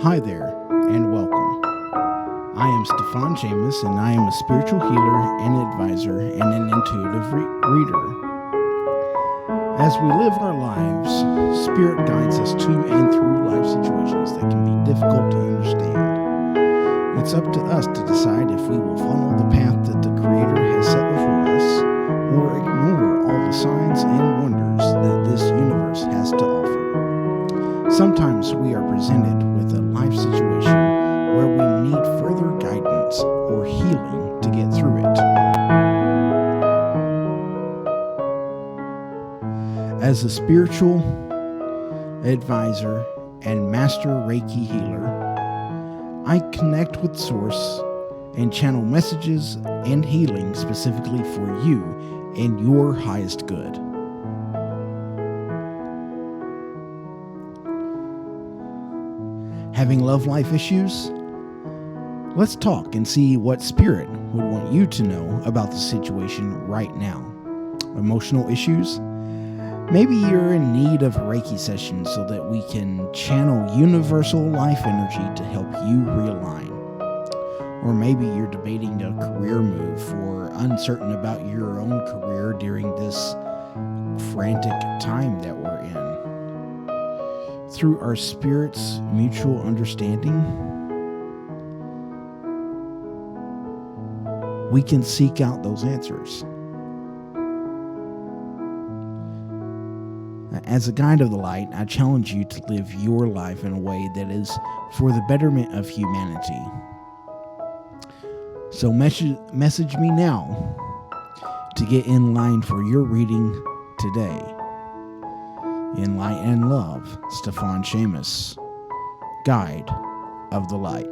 Hi there, and welcome. I am Stíofán Séamus, and I am a spiritual healer, an advisor, and an intuitive reader. As we live our lives, Spirit guides us to and through life situations that can be difficult to understand. It's up to us to decide if we will follow the path that the Creator has set before us, or ignore all the signs and wonders that this universe has to offer. Sometimes we are presented with a life situation where we need further guidance or healing to get through it. As a spiritual advisor and master Reiki healer, I connect with Source and channel messages and healing specifically for you and your highest good. Having love life issues? Let's talk and see what Spirit would want you to know about the situation right now. Emotional issues? Maybe you're in need of a Reiki session so that we can channel universal life energy to help you realign. Or maybe you're debating a career move or uncertain about your own career during this frantic time that we're in. Through our Spirit's mutual understanding, we can seek out those answers. As a guide of the light, I challenge you to live your life in a way that is for the betterment of humanity. So message me now to get in line for your reading today. In light and love, Stíofán Séamus, Guide of the Light.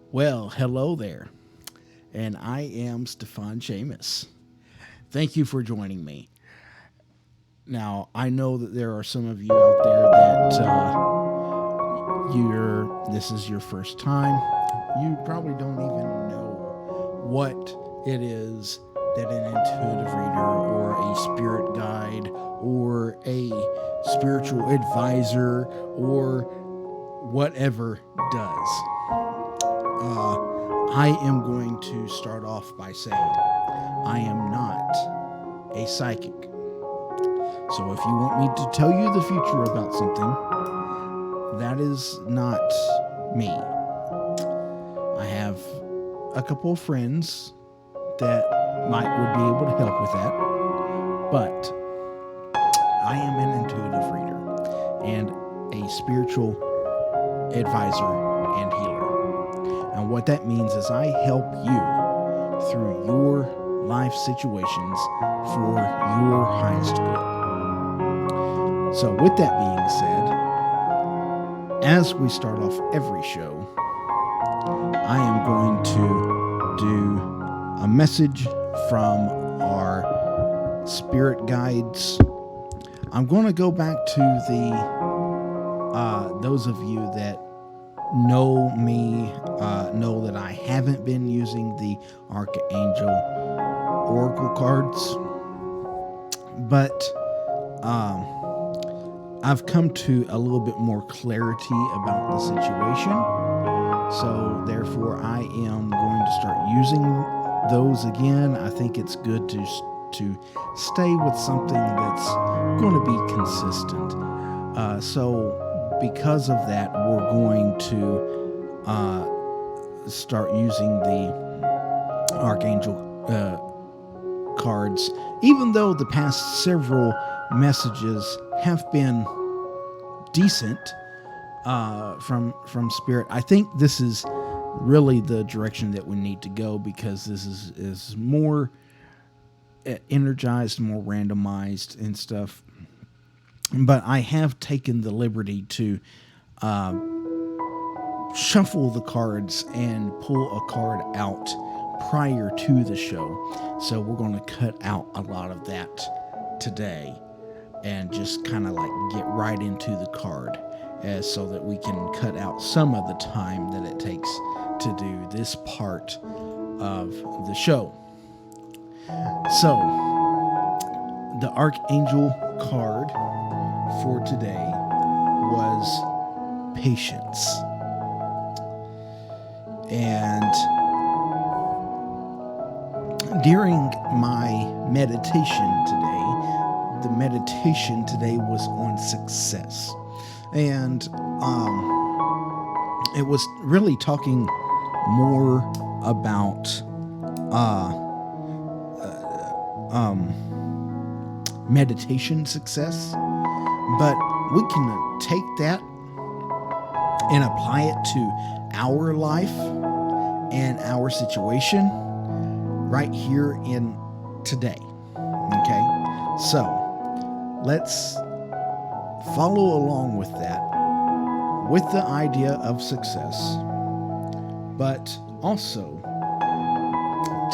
Well, hello there, and I am Stíofán Séamus. Thank you for joining me. Now, I know that there are some of you out there that this is your first time. You probably don't even know what it is that an intuitive reader or a spirit guide or a spiritual advisor or whatever does. I am going to start off by saying I am not a psychic. So if you want me to tell you the future about something, that is not me. I have a couple of friends that would be able to help with that, but I am an intuitive reader and a spiritual advisor and healer. And what that means is I help you through your life situations for your highest good. So with that being said, as we start off every show, I am going to do a message from our spirit guides. I'm going to go back to those of you that know me, know that I haven't been using the Archangel Oracle cards, but I've come to a little bit more clarity about the situation. So therefore, I am going to start using those again. I think it's good to stay with something that's going to be consistent. So because of that, we're going to start using the Archangel cards, even though the past several messages have been decent from Spirit. I think this is really the direction that we need to go, because this is more energized, more randomized and stuff. But I have taken the liberty to shuffle the cards and pull a card out prior to the show. So we're going to cut out a lot of that today and just kind of like get right into the card, so that we can cut out some of the time that it takes to do this part of the show. So the Archangel card for today was patience. And during my meditation today, the meditation today was on success. And it was really talking more about meditation success, but we can take that and apply it to our life and our situation right here in today. Okay, so let's follow along with that, with the idea of success, but also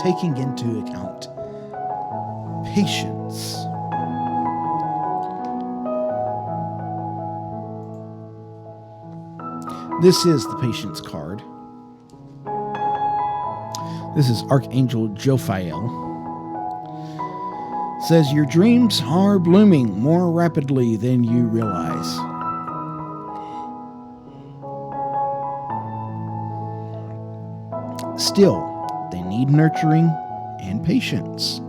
taking into account patience. This is the patience card. This is Archangel Jophiel. Says your dreams are blooming more rapidly than you realize. Still, they need nurturing and patience.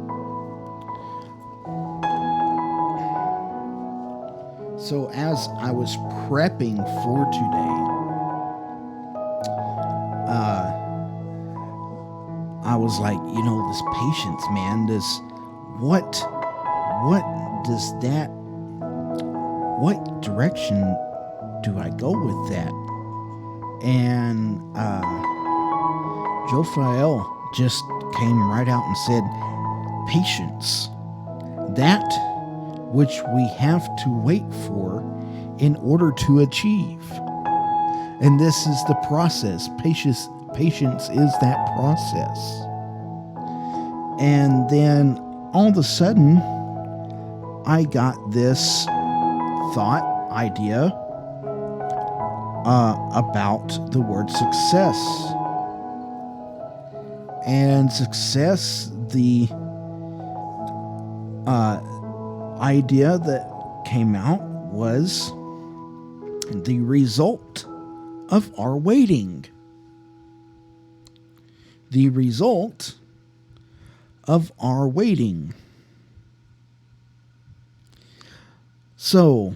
So as I was prepping for today, I was like, this patience, man, what direction do I go with that? And Jophiel just came right out and said, patience, that which we have to wait for in order to achieve. And this is the process. Patience is that process. And then all of a sudden, I got this idea about the word success. And success, the idea that came out was the result of our waiting. The result of our waiting. So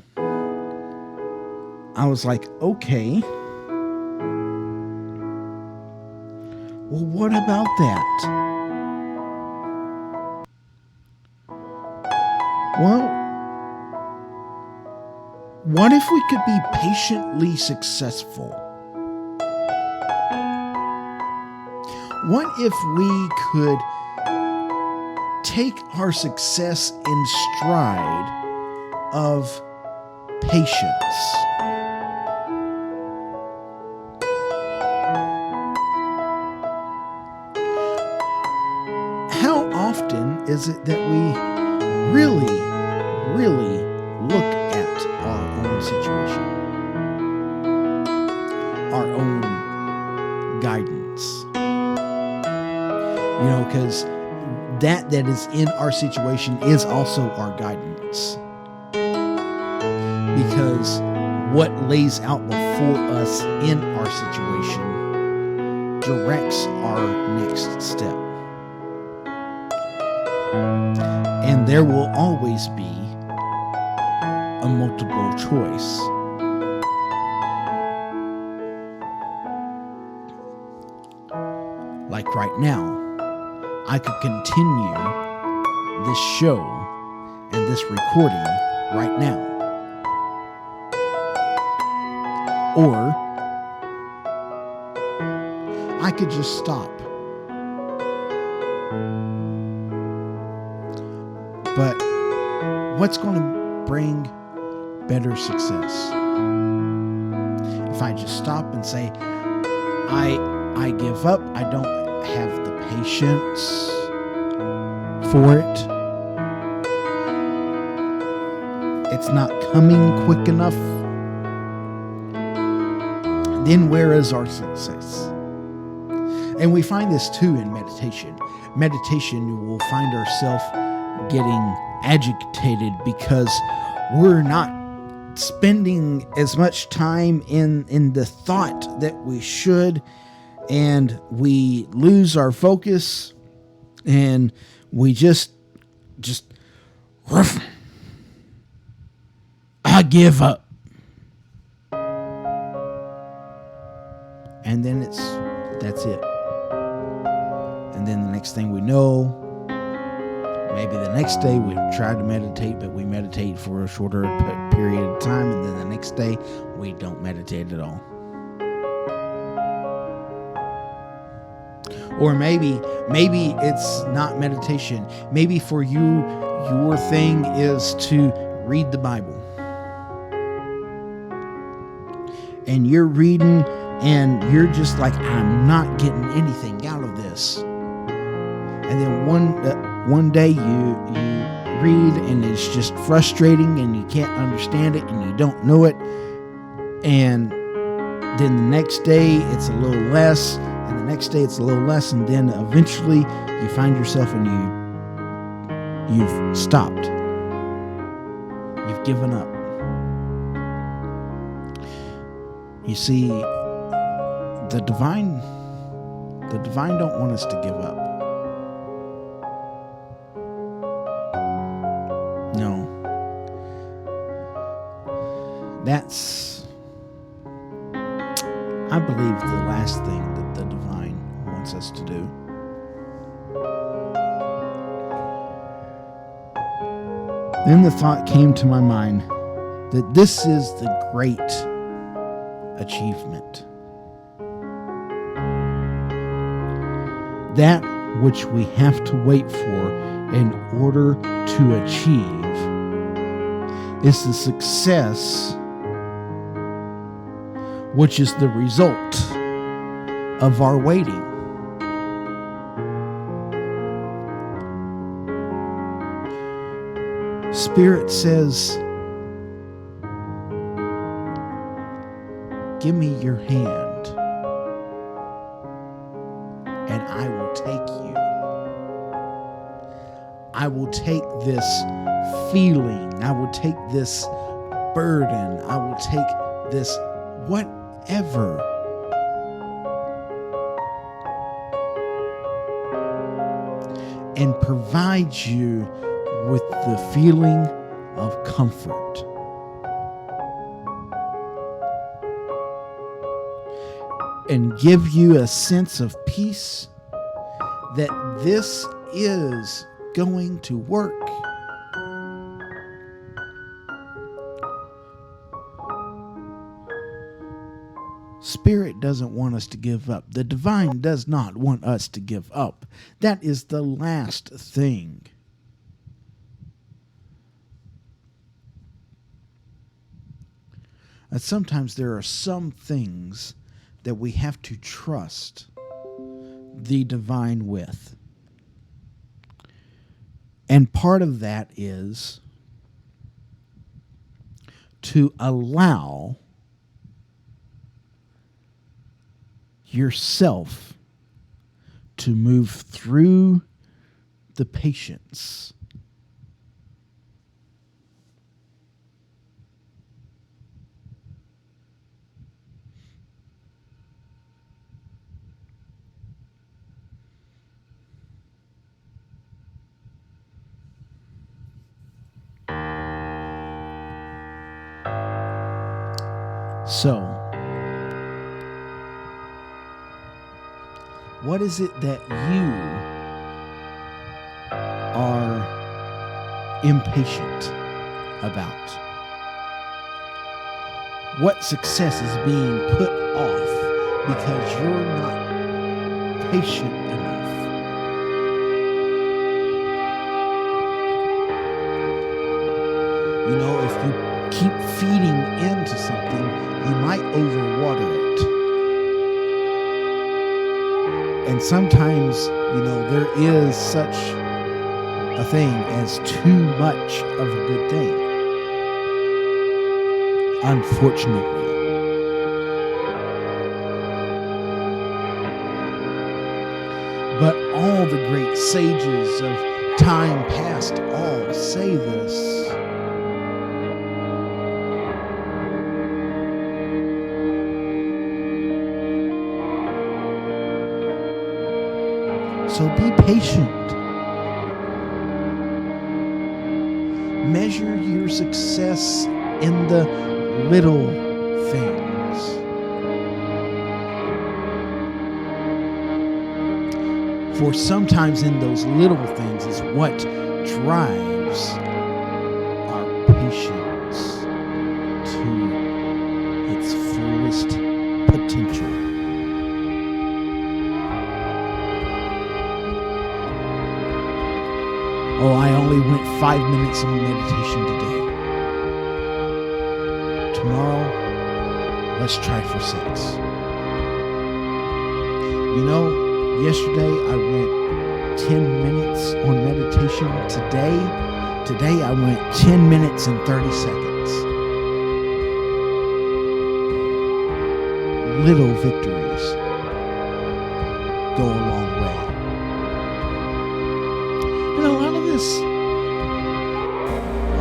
I was like, okay, well, what about that? Well, what if we could be patiently successful? What if we could take our success in stride of patience? How often is it that we really, really look at our own situation, our own guidance? Because that is in our situation is also our guidance. Because what lays out before us in our situation directs our next step. And there will always be a multiple choice. Like right now, I could continue this show and this recording right now. Or I could just stop. But what's going to bring better success? If I just stop and say, I give up, I don't have the patience for it, it's not coming quick enough, then where is our success? And we find this too in meditation. Meditation, you will find ourselves getting agitated because we're not spending as much time in the thought that we should, and we lose our focus, and we just I give up. And then that's it. And then the next thing we know, maybe the next day we try to meditate, but we meditate for a shorter period of time, and then the next day we don't meditate at all. Or maybe it's not meditation. Maybe for you, your thing is to read the Bible. And you're reading, and you're just like, I'm not getting anything out of this. And then one day you read, and it's just frustrating, and you can't understand it, and you don't know it. And then the next day it's a little less, and the next day it's a little less, and then eventually you find yourself and you've stopped. You've given up. You see, the divine don't want us to give up. No. That's, I believe, the last thing that the divine wants us to do. Then the thought came to my mind that this is the great achievement. That which we have to wait for in order to achieve is the success which is the result of our waiting. Spirit says, give me your hand, and I will take you. I will take this feeling. I will take this burden. I will take this whatever. And provide you with the feeling of comfort. And give you a sense of peace that this is going to work. Spirit doesn't want us to give up. The divine does not want us to give up. That is the last thing. And sometimes there are some things that we have to trust the divine with. And part of that is to allow yourself to move through the patience. So, what is it that you are impatient about? What success is being put off because you're not patient enough? if you keep feeding into something, you might overwater it. And sometimes, there is such a thing as too much of a good thing. Unfortunately. But all the great sages of time past all say this. So be patient. Measure your success in the little things. For sometimes in those little things is what drives our patience to its fullest potential. Oh, I only went 5 minutes on meditation today. Tomorrow, let's try for 6. Yesterday I went 10 minutes on meditation. Today I went 10 minutes and 30 seconds. Little victories go a long way. A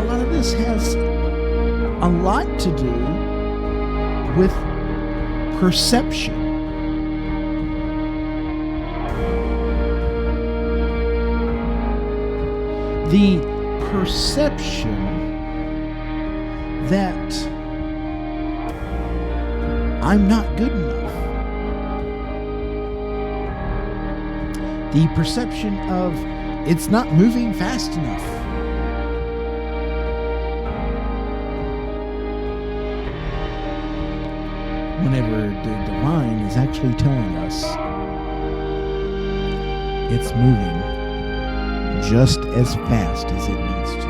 lot of this has a lot to do with perception. The perception that I'm not good enough. The perception of it's not moving fast enough. Whenever the divine is actually telling us it's moving just as fast as it needs to.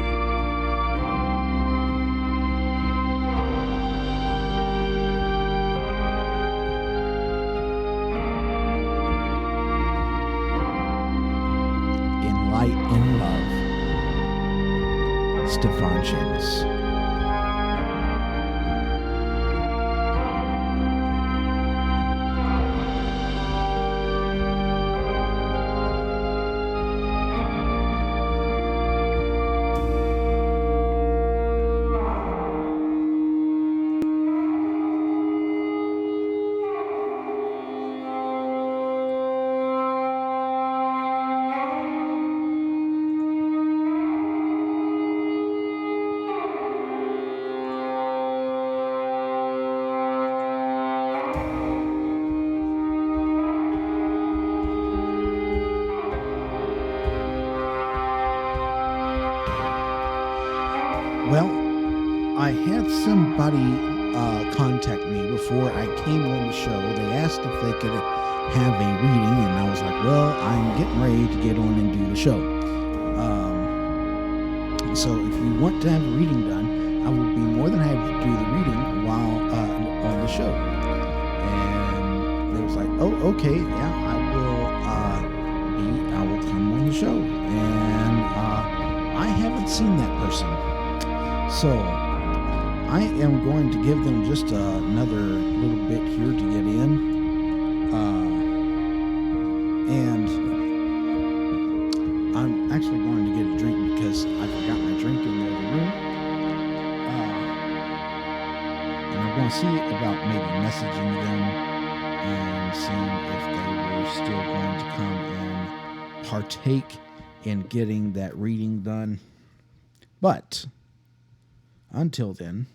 In light and love, Stíofán Séamus. Well, I had somebody contact me before I came on the show. They asked if they could have a reading, and I was like, well, I'm getting ready to get on and do the show. So if you want to have a reading done, I will be more than happy to do the reading while on the show. And they was like, oh, okay, yeah, I will come on the show. And I haven't seen that person. So, I am going to give them just another little bit here to get in. And I'm actually going to get a drink because I forgot my drink in the other room. And I'm going to see about maybe messaging them and seeing if they were still going to come and partake in getting that reading done. But until then,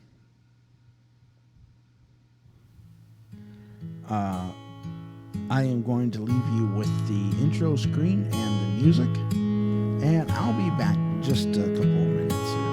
I am going to leave you with the intro screen and the music, and I'll be back in just a couple of minutes here.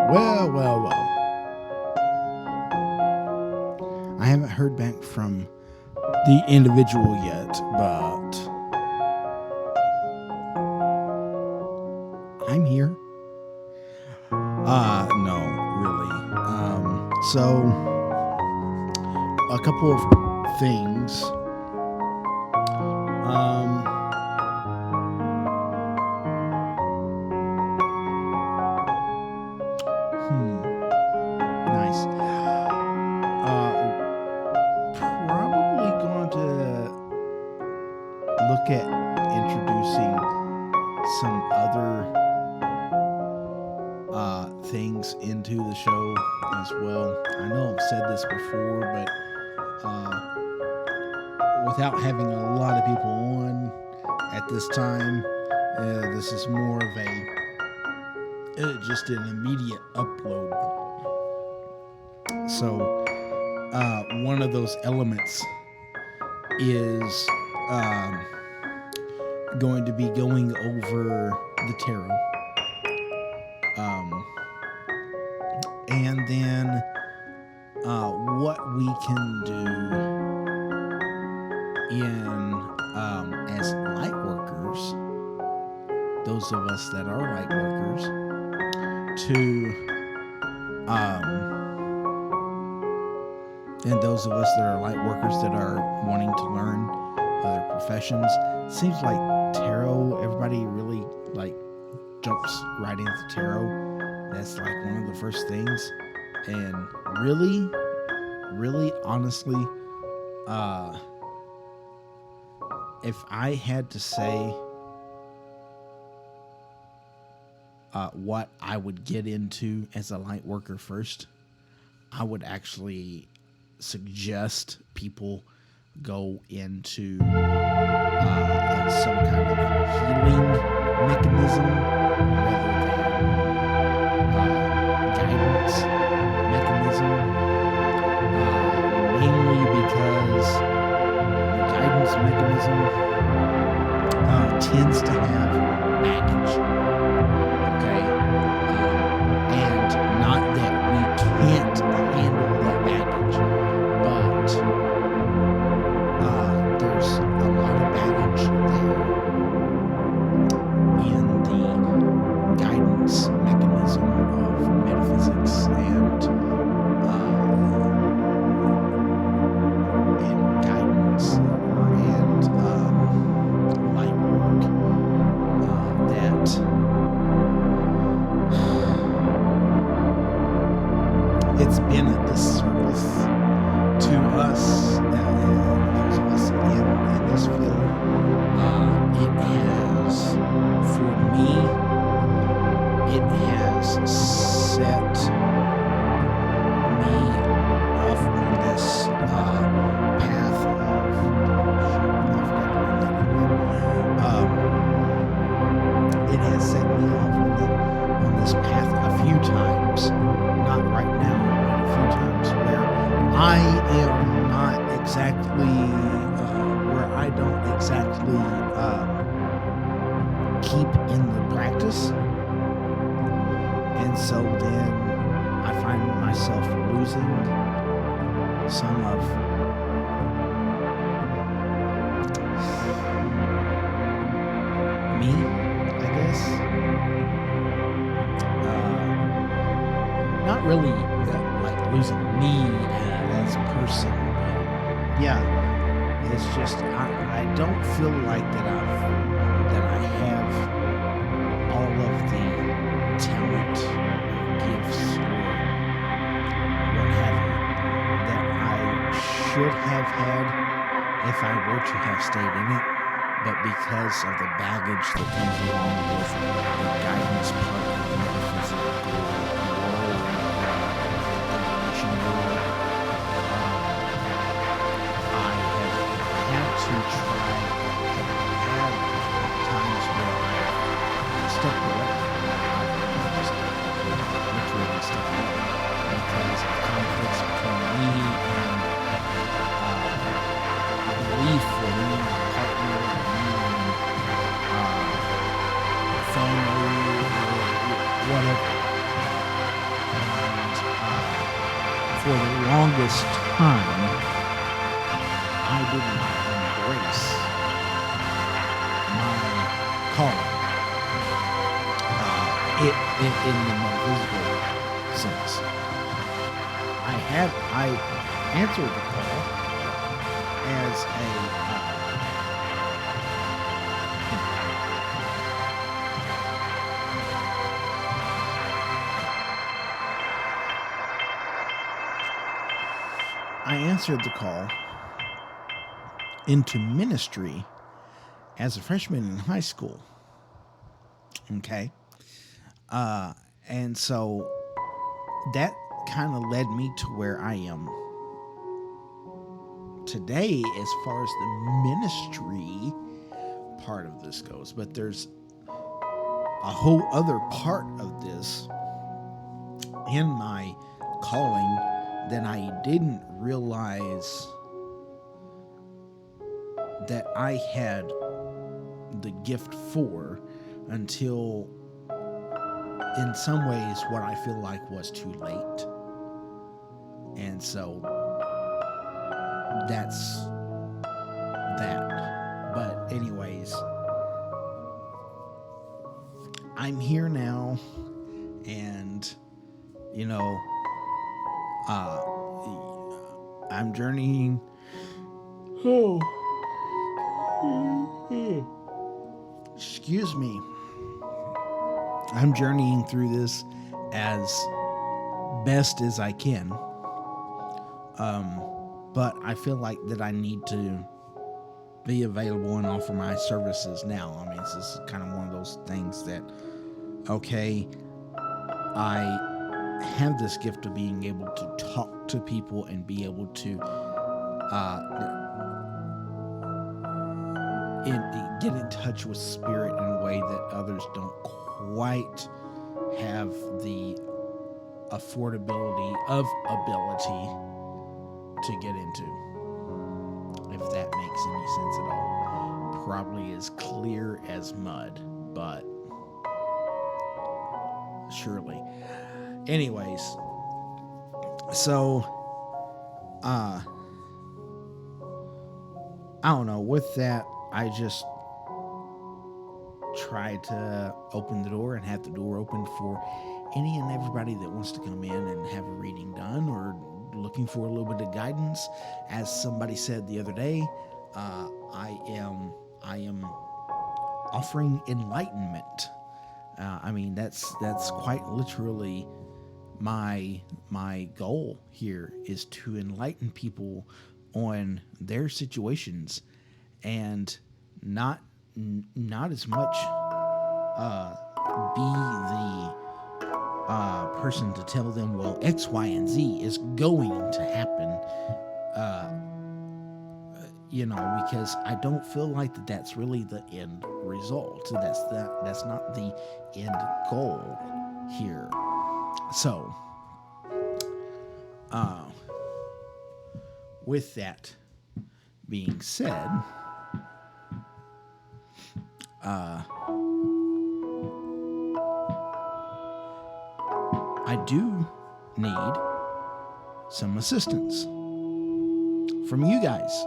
Well. I haven't heard back from the individual yet, but I'm here. No, really. So a couple of things. Nice. Probably going to look at introducing some other things into the show as well. I know I've said this before, but without having a lot of people on at this time, this is more of just an immediate upload. So one of those elements is going to be going over the tarot. And then what we can do as light workers, those of us that are light workers, and those of us that are light workers that are wanting to learn other professions. It seems like tarot, everybody really jumps right into tarot. That's one of the first things. And really, honestly, if I had to say what I would get into as a light worker first, I would actually suggest people go into some kind of healing mechanism rather than guidance mechanism, mainly because the guidance mechanism tends to have baggage. Okay, and not that we can't handle that baggage, but there's a lot of baggage there in the guidance mechanism of metaphysics and guidance and light work that it's been a disservice to us, those of us in this field. It has, for me, it has set me off on this path it has set me off on this path a few times, not right now, but a few times, where I am not exactly, where I don't exactly keep in the practice. And so then I find myself losing some of me, I guess. Not really losing me as a person, but yeah, it's just I don't feel like that I have all of the talent or gifts or what have you that I should have had if I were to have stayed in it, but because of the baggage that comes along with the guidance part of the metaphysical world, the relation world, I have had to try, have times where I've stepped away. I've just literally stepped away because of conflicts between me and belief for me and my partner and me and family, for the longest time, I did not embrace my calling in the metaphysical sense. I answered the call as I answered the call into ministry as a freshman in high school. Okay. And so that kind of led me to where I am today as far as the ministry part of this goes. But there's a whole other part of this in my calling that I didn't realize that I had the gift for until, in some ways, what I feel like was too late. And so that's that. But anyways, I'm here now, and I'm journeying. Excuse me. I'm journeying through this as best as I can. But I feel like that I need to be available and offer my services now. I mean, this is kind of one of those things that, okay, I have this gift of being able to talk to people and be able to get in touch with spirit in a way that others don't quite have the affordability of ability to get into, if that makes any sense at all. Probably as clear as mud, but surely. Anyways, so I don't know, with that, I just try to open the door and have the door open for any and everybody that wants to come in and have a reading done, or looking for a little bit of guidance. As somebody said the other day, I am offering enlightenment. I mean, that's quite literally my goal here, is to enlighten people on their situations, and not as much be the person to tell them, well, X, Y, and Z is going to happen, because I don't feel like that's really the end result. That's not the end goal here. So, with that being said, I do need some assistance from you guys.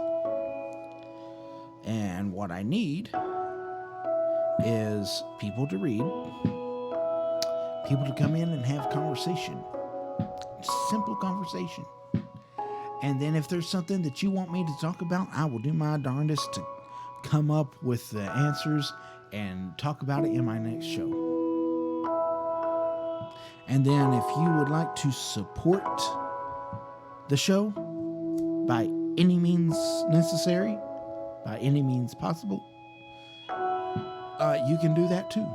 And what I need is people to read, people to come in and have conversation, simple conversation. And then if there's something that you want me to talk about, I will do my darndest to come up with the answers and talk about it in my next show. And then if you would like to support the show by any means necessary, by any means possible, you can do that too.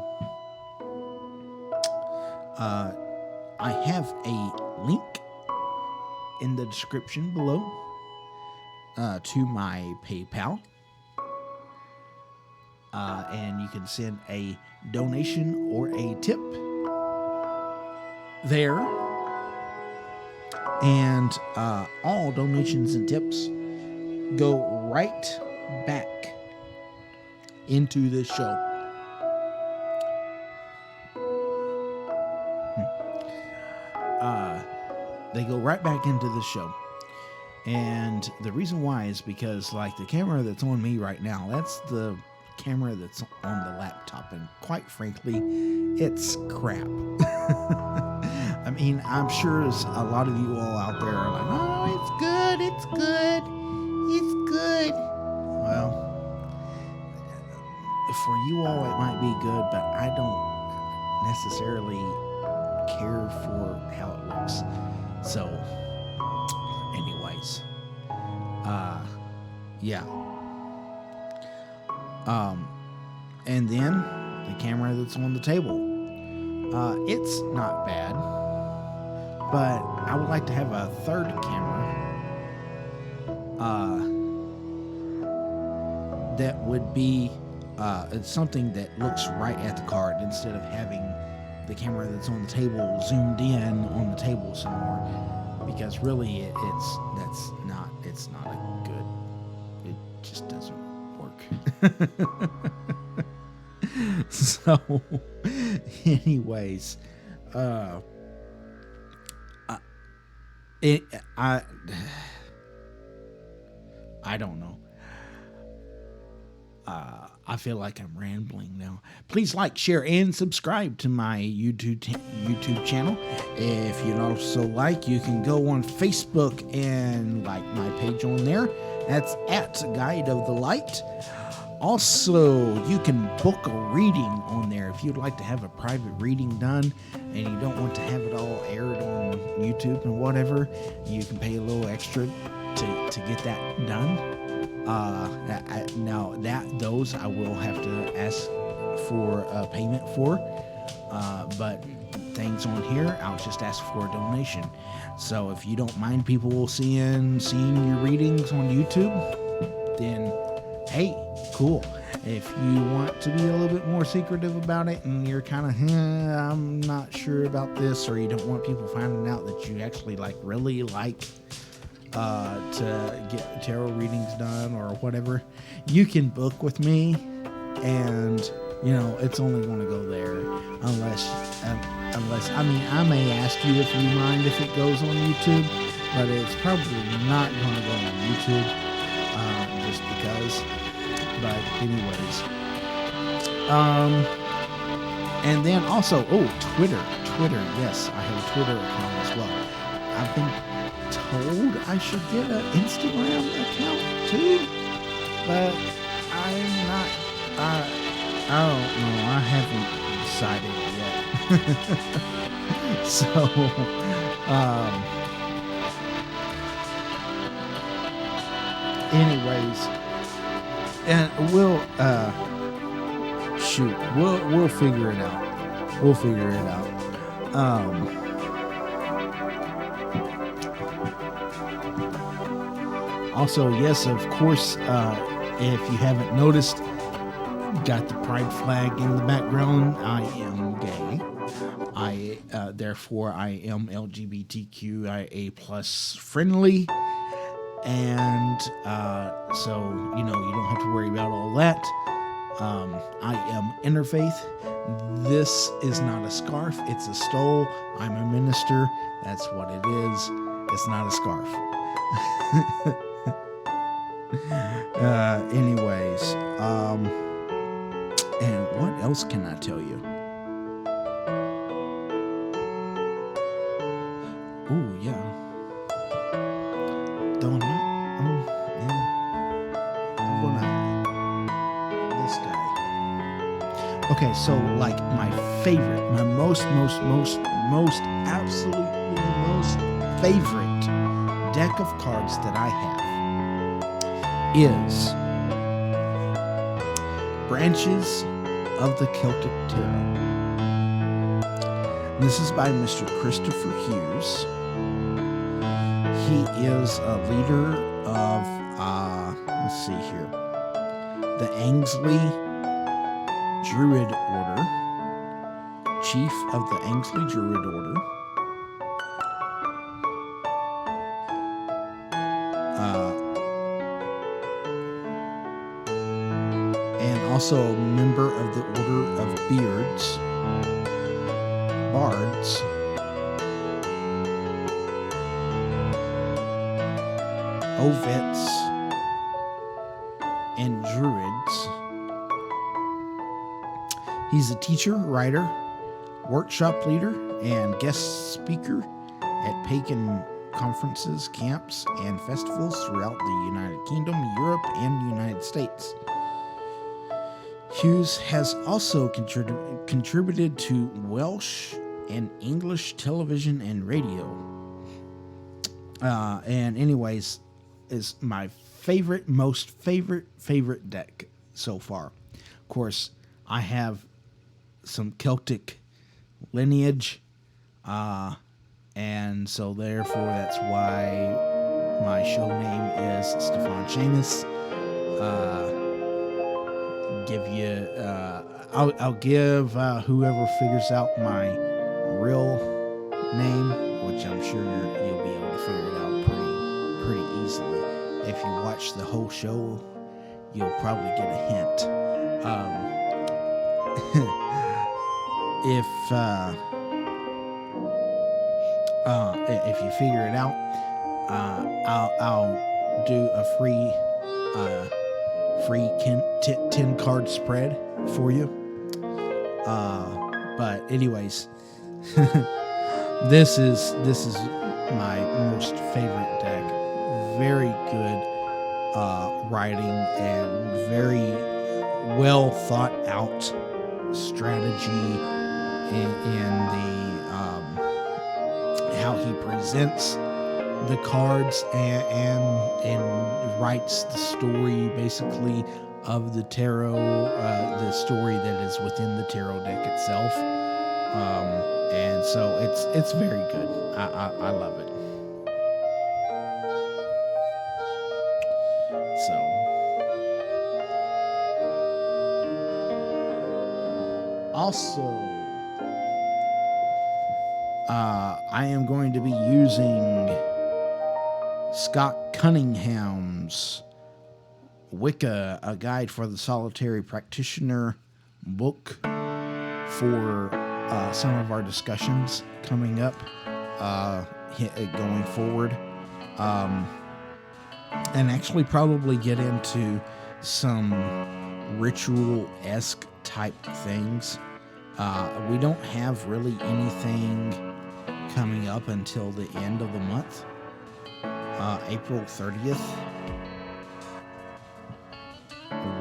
I have a link in the description below to my PayPal. And you can send a donation or a tip there. And all donations and tips go right back into this show. they go right back into the show. And the reason why is because, like, the camera that's on me right now, that's the camera that's on the laptop. And quite frankly, it's crap. I mean, I'm sure there's a lot of you all out there are like, oh, it's good, it's good, it's good. Well, for you all, it might be good, but I don't necessarily care for how it looks. So, anyways, yeah. And then the camera that's on the table. It's not bad, but I would like to have a third camera that would be something that looks right at the card instead of having the camera that's on the table zoomed in on the table some more, because really it's not a good, it just doesn't work. So anyways, I don't know. I feel like I'm rambling now. Please like, share, and subscribe to my YouTube channel. If you'd also like, you can go on Facebook and like my page on there. That's at Guide of the Light. Also, you can book a reading on there if you'd like to have a private reading done and you don't want to have it all aired on YouTube and whatever. You can pay a little extra to get that done. Now those I will have to ask for payment for, but things on here I'll just ask for a donation. So if you don't mind people seeing your readings on YouTube, then hey, cool. If you want to be a little bit more secretive about it and you're kind of, I'm not sure about this, or you don't want people finding out that you actually really like to get tarot readings done or whatever, you can book with me, and it's only going to go there unless I mean, I may ask you if you mind if it goes on YouTube, but it's probably not going to go on YouTube, just because. But anyways, and then also, Twitter, yes, I have a Twitter account as well. I've been told I should get an Instagram account too, but I'm not, I don't know, I haven't decided yet. So, anyways, and we'll figure it out. Also, yes, of course, if you haven't noticed, got the pride flag in the background. I am gay. Therefore, I am LGBTQIA plus friendly. And so, you don't have to worry about all that. I am interfaith. This is not a scarf. It's a stole. I'm a minister. That's what it is. It's not a scarf. Anyways, and what else can I tell you? Oh, yeah. Don't know. Yeah. This guy. Okay, so like my favorite, my most absolutely most favorite deck of cards that I have is Branches of the Celtic Tarot. This is by Mr. Christopher Hughes. He is a leader of, let's see here, the Ainsley Druid Order, chief of the Ainsley Druid Order. And also a member of the Order of Bards, Ovets, and Druids. He's a teacher, writer, workshop leader, and guest speaker at pagan conferences, camps, and festivals throughout the United Kingdom, Europe, and the United States. Hughes has also contributed to Welsh and English television and radio. And anyways, is my most favorite deck so far. Of course, I have some Celtic lineage, and so therefore that's why my show name is Stíofán Séamus. I'll give whoever figures out my real name, which I'm sure you'll be able to figure it out pretty easily. If you watch the whole show, you'll probably get a hint. If you figure it out, I'll do a free 10 card spread for you. But anyways, this is my most favorite deck. Very good writing and very well thought out strategy in the how he presents the cards and writes the story basically of the tarot, the story that is within the tarot deck itself, and so it's very good. I love it. So also, I am going to be using Scott Cunningham's Wicca, a guide for the solitary practitioner book for some of our discussions coming up, going forward, and actually probably get into some ritual-esque type things. We don't have really anything coming up until the end of the month, April 30th.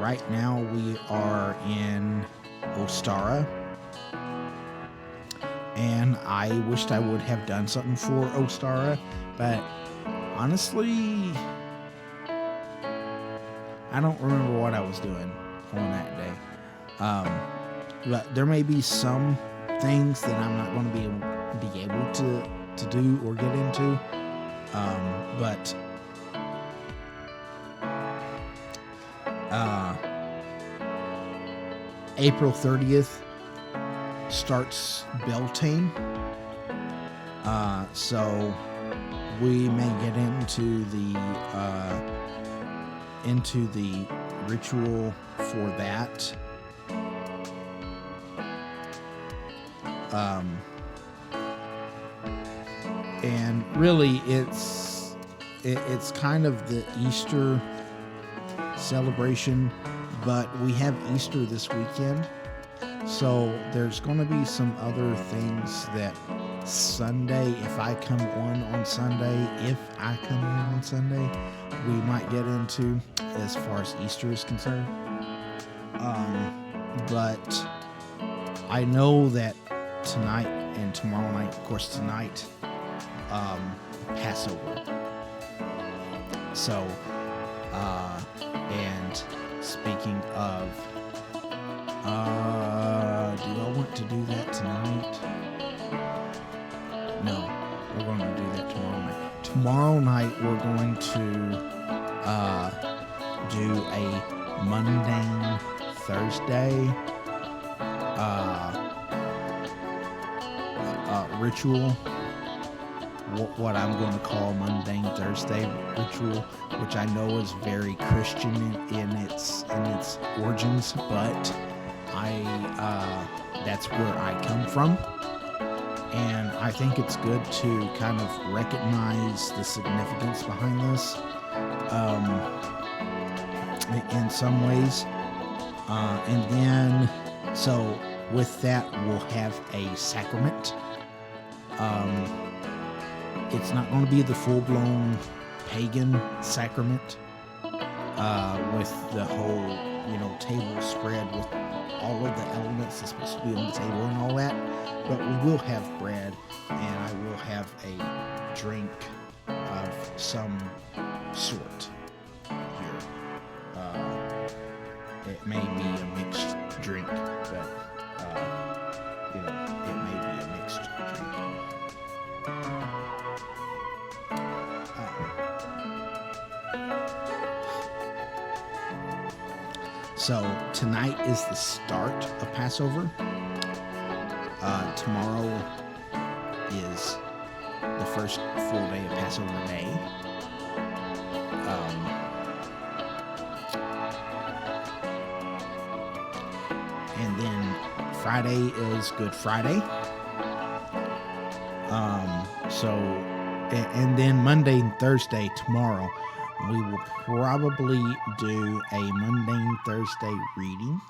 Right now we are in Ostara, and I wished I would have done something for Ostara, but honestly, I don't remember what I was doing on that day. But there may be some things that I'm not going to be able to do or get into, but April 30th starts Beltane, so we may get into the ritual for that. And really it's kind of the Easter celebration, but we have Easter this weekend, so there's going to be some other things that Sunday, if I come on Sunday, we might get into as far as Easter is concerned. But I know that tonight and tomorrow night, of course tonight, Passover. So, and speaking of, do I want to do that tonight? No, we're going to do that tomorrow night. Tomorrow night we're going to do a mundane Thursday ritual, what I'm going to call Mundane Thursday ritual, which I know is very Christian in its origins, but that's where I come from, And I think it's good to kind of recognize the significance behind this in some ways. And then, so with that, we'll have a sacrament. It's not going to be the full-blown pagan sacrament with the whole, table spread with all of the elements that's supposed to be on the table and all that. But we will have bread, and I will have a drink of some sort here. It may be a mixed drink, but it may be a mixed drink. So tonight is the start of Passover. Tomorrow is the first full day of Passover Day. And then Friday is Good Friday. And then Monday and Thursday tomorrow, we will probably do a Monday and Thursday reading.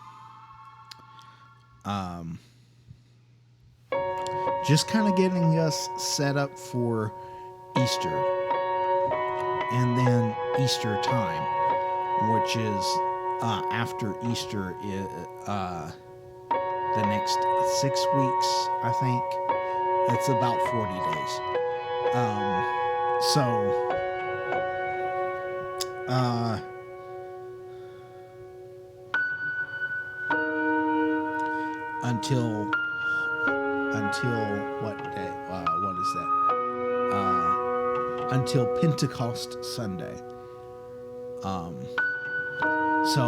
Just kind of getting us set up for Easter. And then Easter time, which is after Easter, the next 6 weeks, I think. It's about 40 days. Until what day? What is that? Until Pentecost Sunday. So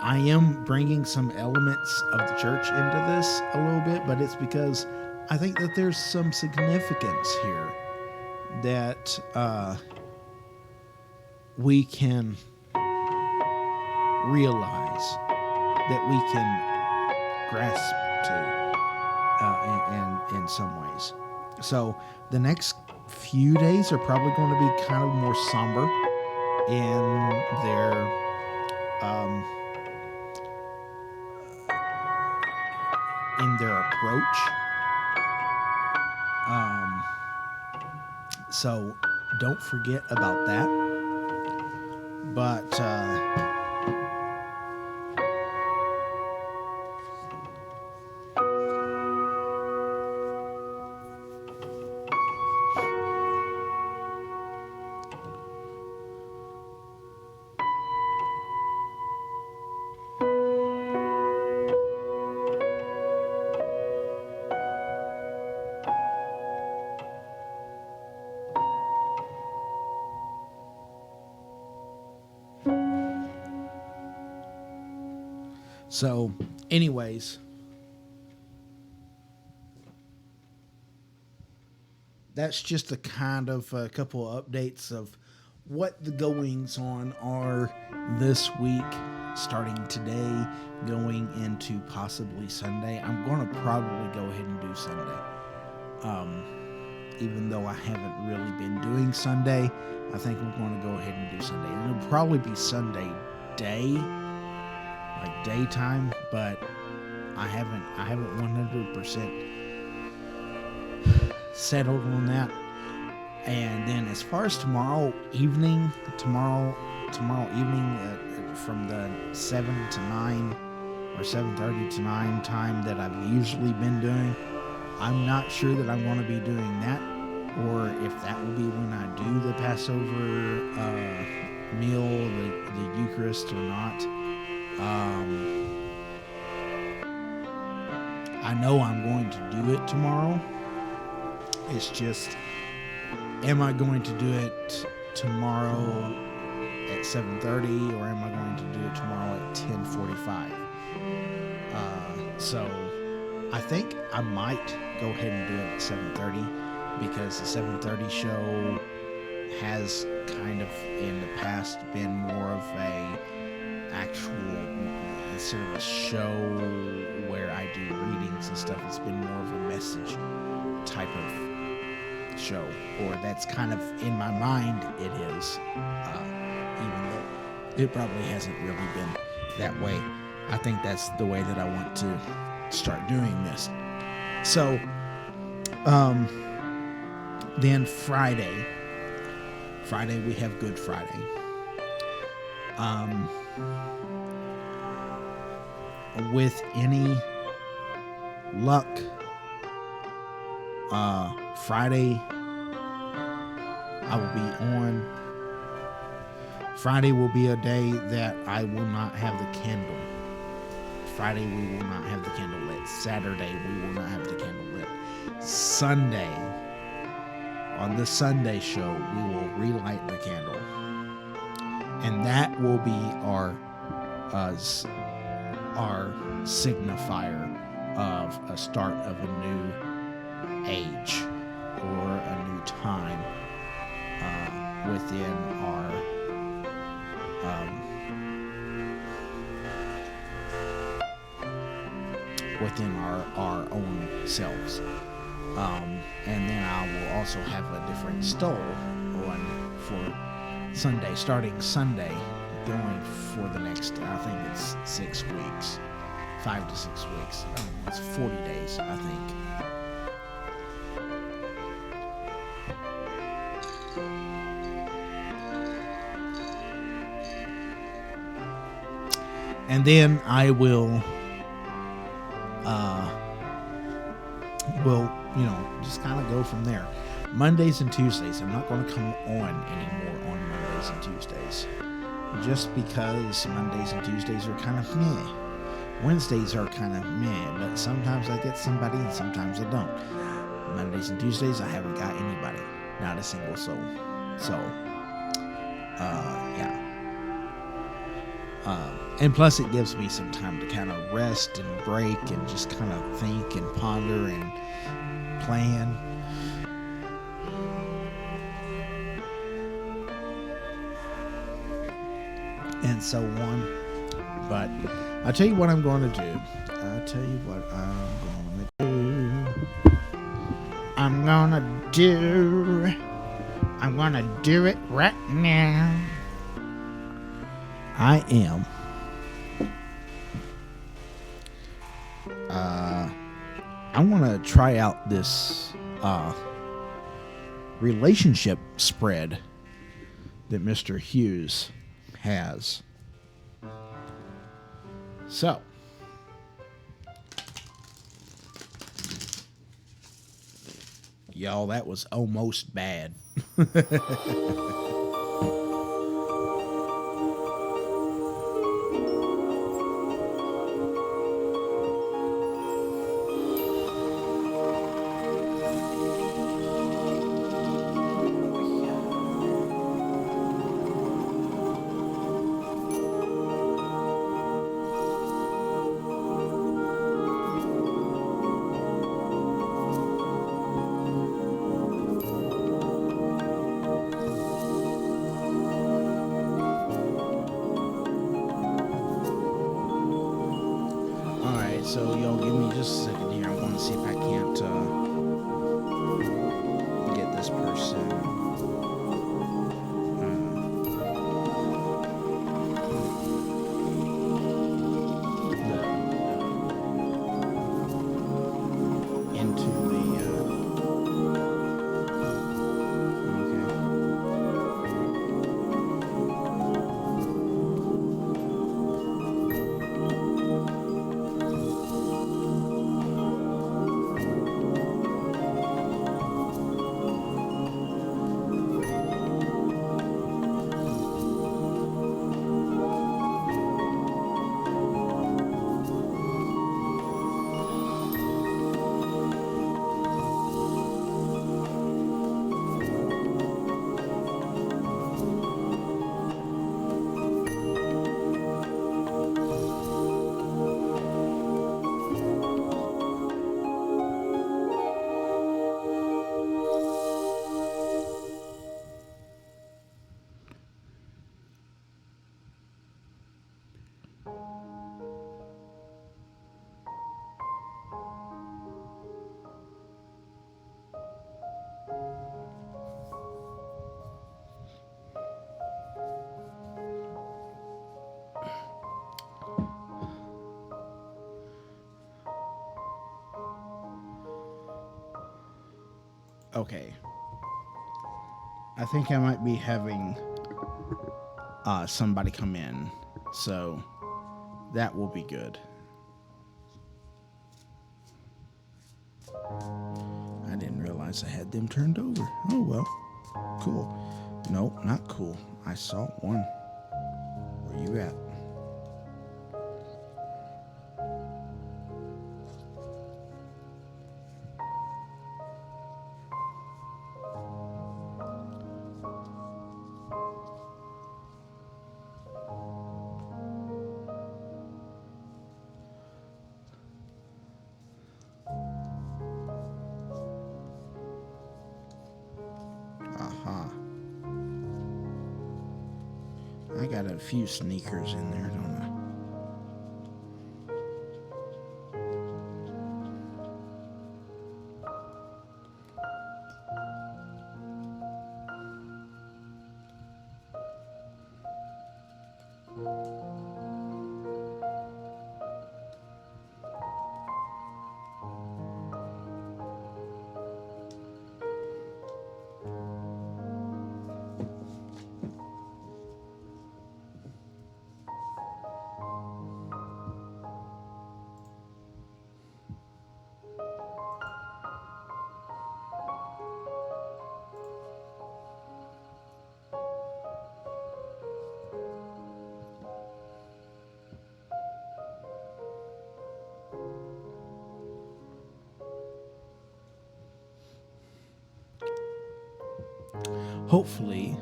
I am bringing some elements of the church into this a little bit, but it's because I think that there's some significance here that we can realize, that we can grasp to in some ways. So the next few days are probably going to be kind of more somber in their approach. So don't forget about that. But so, anyways, that's just a kind of a couple of updates of what the goings on are this week, starting today, going into possibly Sunday. I'm going to probably go ahead and do Sunday. Even though I haven't really been doing Sunday, I think I'm going to go ahead and do Sunday. And it'll probably be Sunday day, like daytime, but I haven't 100% settled on that. And then as far as tomorrow evening from the 7 to 9 or 7:30 to 9 time that I've usually been doing, I'm not sure that I'm going to be doing that, or if that will be when I do the Passover meal, the Eucharist, or not. I know I'm going to do it tomorrow. It's just, am I going to do it tomorrow at 7:30, or am I going to do it tomorrow at 10:45? So I think I might go ahead and do it at 7:30, because the 7:30 show has kind of in the past been more of a actual, instead of a show where I do readings and stuff, it's been more of a message type of show, or that's kind of in my mind it is, even though it probably hasn't really been that way. I think that's the way that I want to start doing this. So then Friday we have Good Friday. With any luck, Friday I will be on. Friday will be a day that I will not have the candle. Friday we will not have the candle lit. Saturday we will not have the candle lit. Sunday, on the Sunday show, we will relight the candle. And that will be our signifier of a start of a new age or a new time within our own selves. And then I will also have a different stole on for Sunday, starting Sunday, going for the next, I think it's 6 weeks, 5 to 6 weeks. It's 40 days, I think. And then I will just kind of go from there. Mondays and Tuesdays, I'm not going to come on anymore on Mondays and Tuesdays, just because Mondays and Tuesdays are kind of meh. Wednesdays are kind of meh, but sometimes I get somebody and sometimes I don't. Mondays and Tuesdays, I haven't got anybody, not a single soul. So, yeah. And plus it gives me some time to kind of rest and break and just kind of think and ponder and plan. And so on. But I'll tell you what I'm going to do. I'm going to do it right now. I am I want to try out this relationship spread that Mr. Hughes has. So, y'all, that was almost bad. So y'all give me just a second here. I want to see if I can't get this person. Into the Okay. I think I might be having somebody come in, so that will be good. I didn't realize I had them turned over. Oh, well. Cool. No, not cool. I saw one. Where you at? I got a few sneakers in there, don't I? Hopefully,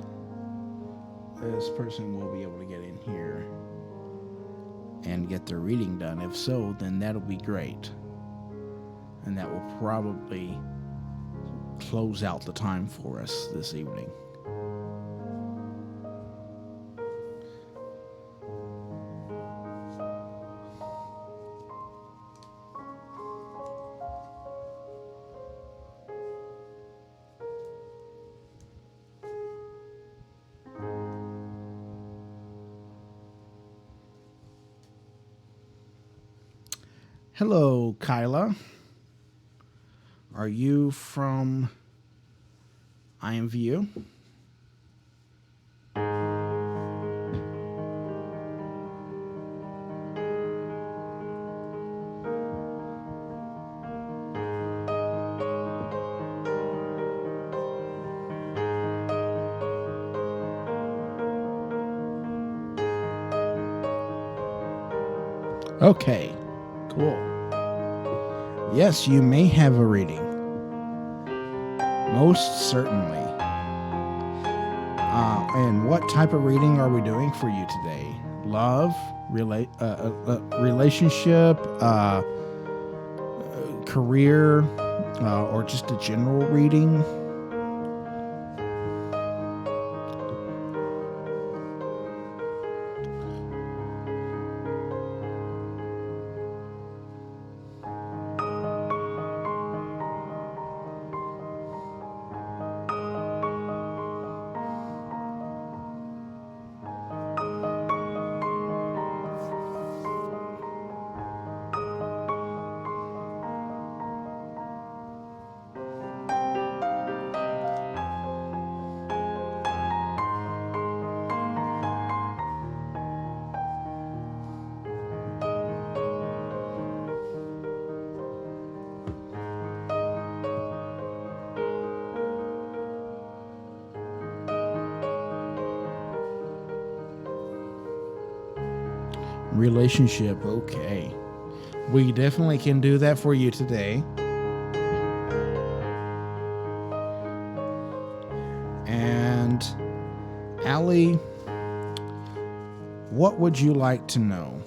this person will be able to get in here and get their reading done. If so, then that'll be great. And that will probably close out the time for us this evening. Hello, Kyla. Are you from IMVU? Okay, cool. Yes, you may have a reading. Most certainly. And what type of reading are we doing for you today? Love, relationship, career, or just a general reading? Relationship, okay. We definitely can do that for you today. And Allie, what would you like to know?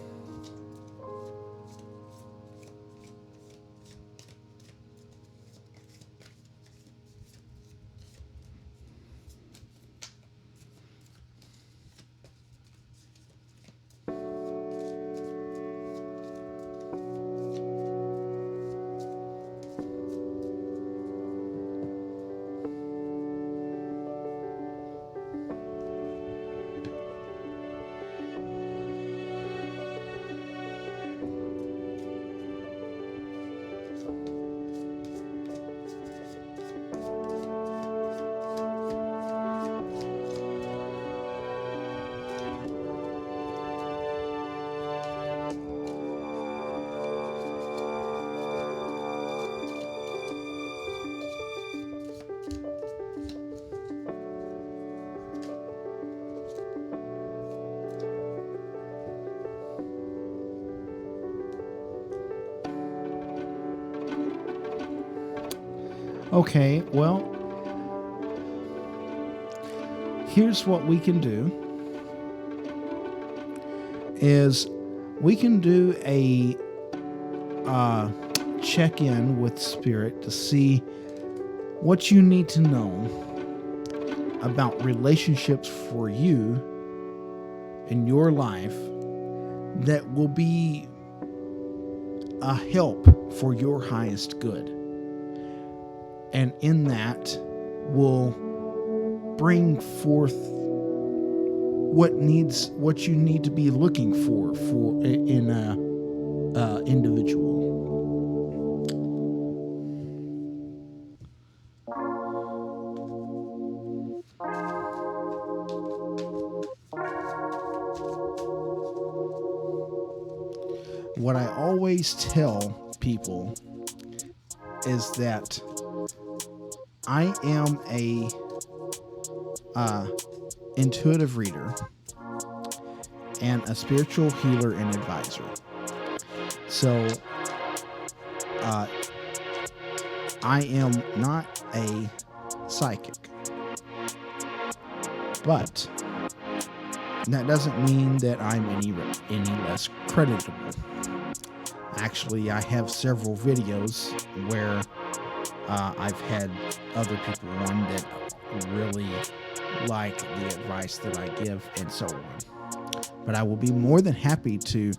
Okay, well, here's what we can do is we can do a check-in with Spirit to see what you need to know about relationships for you in your life that will be a help for your highest good. And in that will bring forth what you need to be looking for in a individual. What I always tell people is that I am a intuitive reader and a spiritual healer and advisor. So I am not a psychic, but that doesn't mean that I'm any less creditable. Actually, I have several videos where I've had other people on that really like the advice that I give and so on. But I will be more than happy to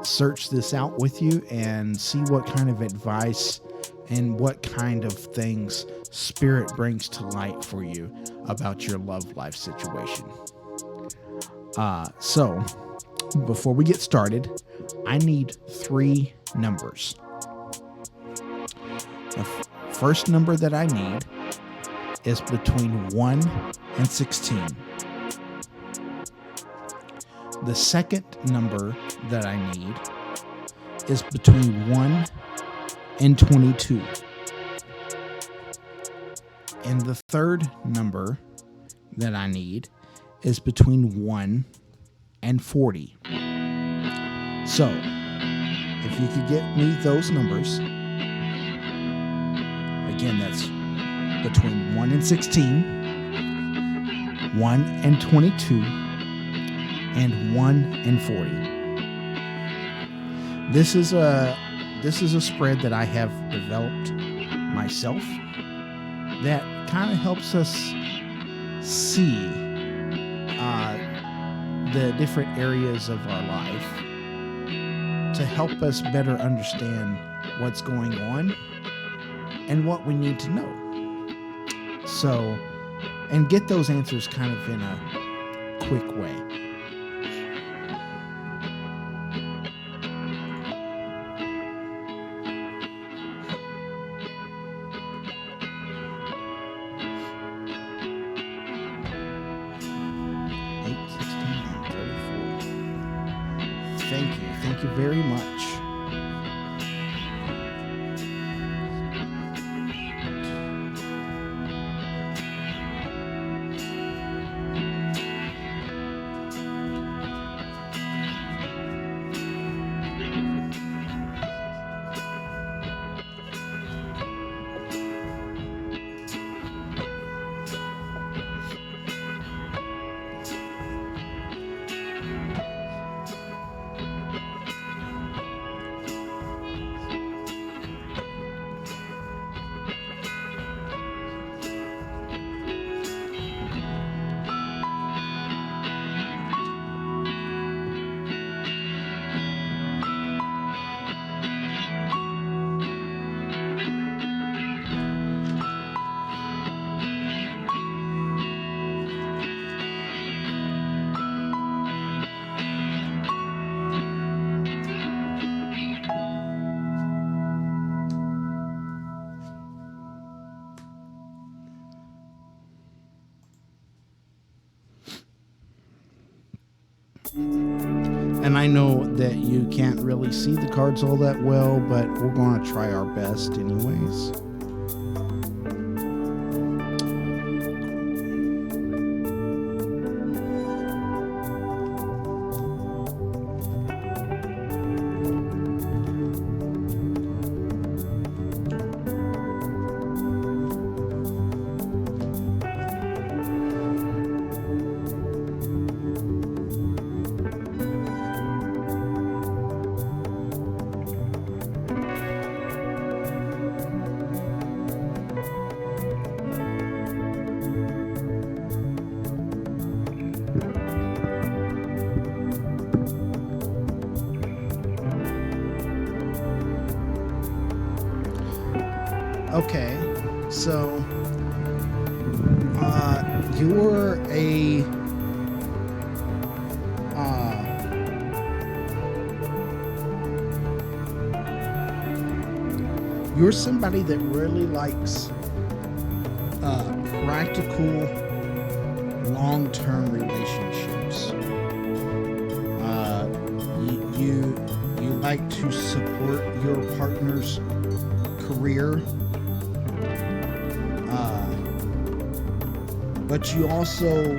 search this out with you and see what kind of advice and what kind of things Spirit brings to light for you about your love life situation. So, before we get started, I need 3 numbers. The first number that I need is between 1 and 16. The second number that I need is between 1 and 22. And the third number that I need is between 1 and 40. So, if you could get me those numbers, again, that's between 1 and 16, 1 and 22, and 1 and 40. This is a spread that I have developed myself that kind of helps us see the different areas of our life to help us better understand what's going on and what we need to know. So, and get those answers kind of in a quick way. Thank you very much. And I know that you can't really see the cards all that well, but we're going to try our best anyways. you're you're somebody that really likes practical, long-term relationships. You like to support your partner's career, but you also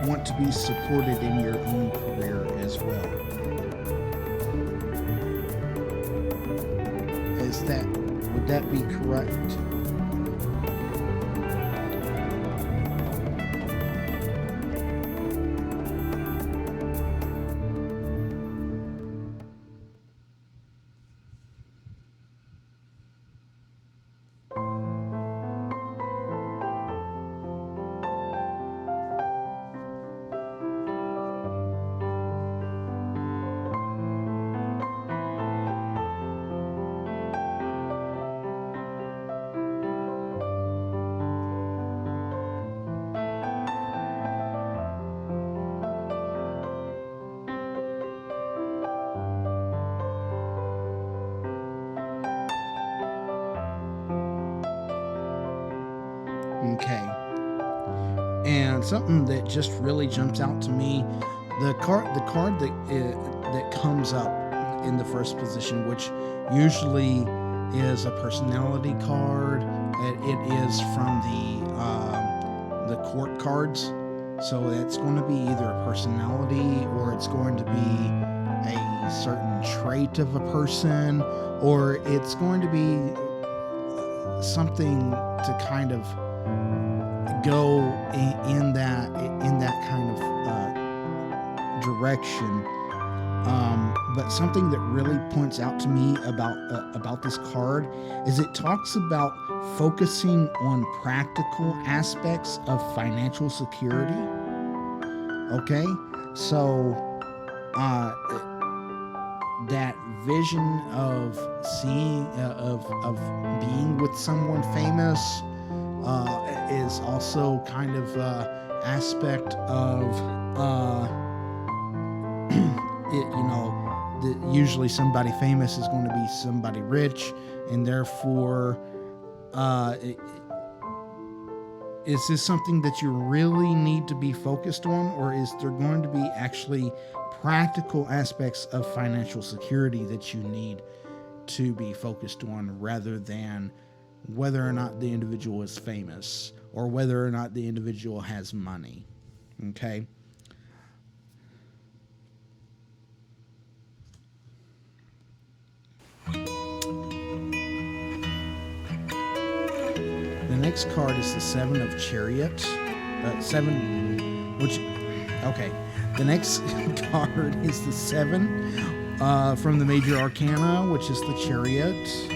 want to be supported in your own career as well. Would that be correct? Okay. And something that just really jumps out to me, the card that comes up in the first position, which usually is a personality card. It is from the court cards, so it's going to be either a personality, or it's going to be a certain trait of a person, or it's going to be something to kind of go in that kind of direction. But something that really points out to me about this card is it talks about focusing on practical aspects of financial security. Okay, so that vision of seeing of being with someone famous is also kind of aspect of usually somebody famous is going to be somebody rich, and therefore is this something that you really need to be focused on, or is there going to be actually practical aspects of financial security that you need to be focused on, rather than whether or not the individual is famous or whether or not the individual has money? Okay. The next card is the Seven of Chariot. The next card is the Seven from the Major Arcana, which is the Chariot.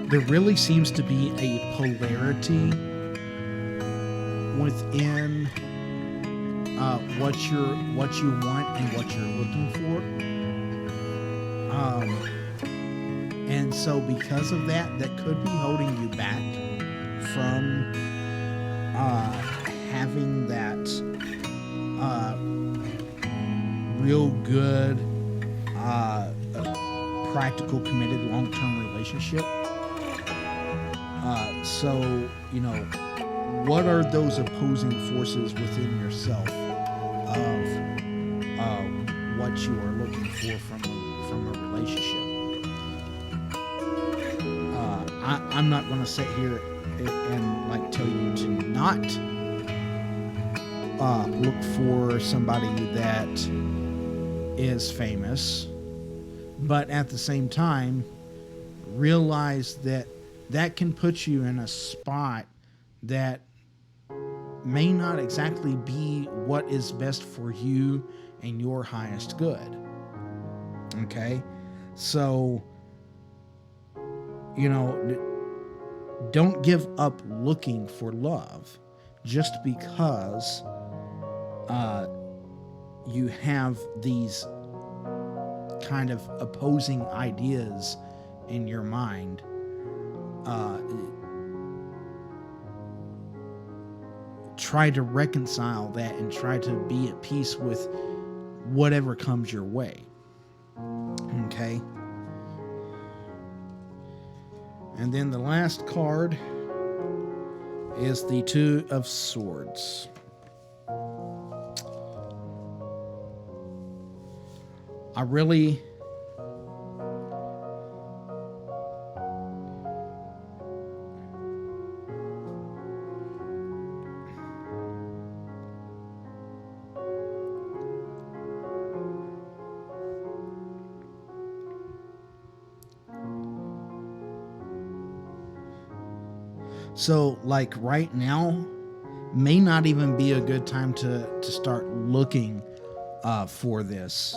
There really seems to be a polarity within what you want and what you're looking for, and so because of that could be holding you back from having that real good practical, committed, long-term relationship. So, what are those opposing forces within yourself of what you are looking for from a relationship? I'm not going to sit here and tell you to not look for somebody that is famous, but at the same time realize that can put you in a spot that may not exactly be what is best for you and your highest good. Okay? So, don't give up looking for love just because you have these kind of opposing ideas in your mind, try to reconcile that and try to be at peace with whatever comes your way. Okay? And then the last card is the Two of Swords. I really so like right now may not even be a good time to start looking for this,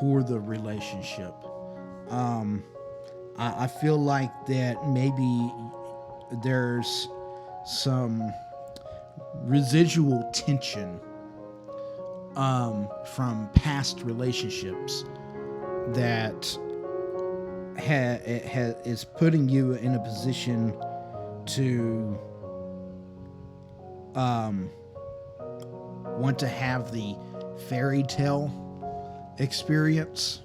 for the relationship. I feel like that maybe there's some residual tension from past relationships that is putting you in a position to want to have the fairy tale experience.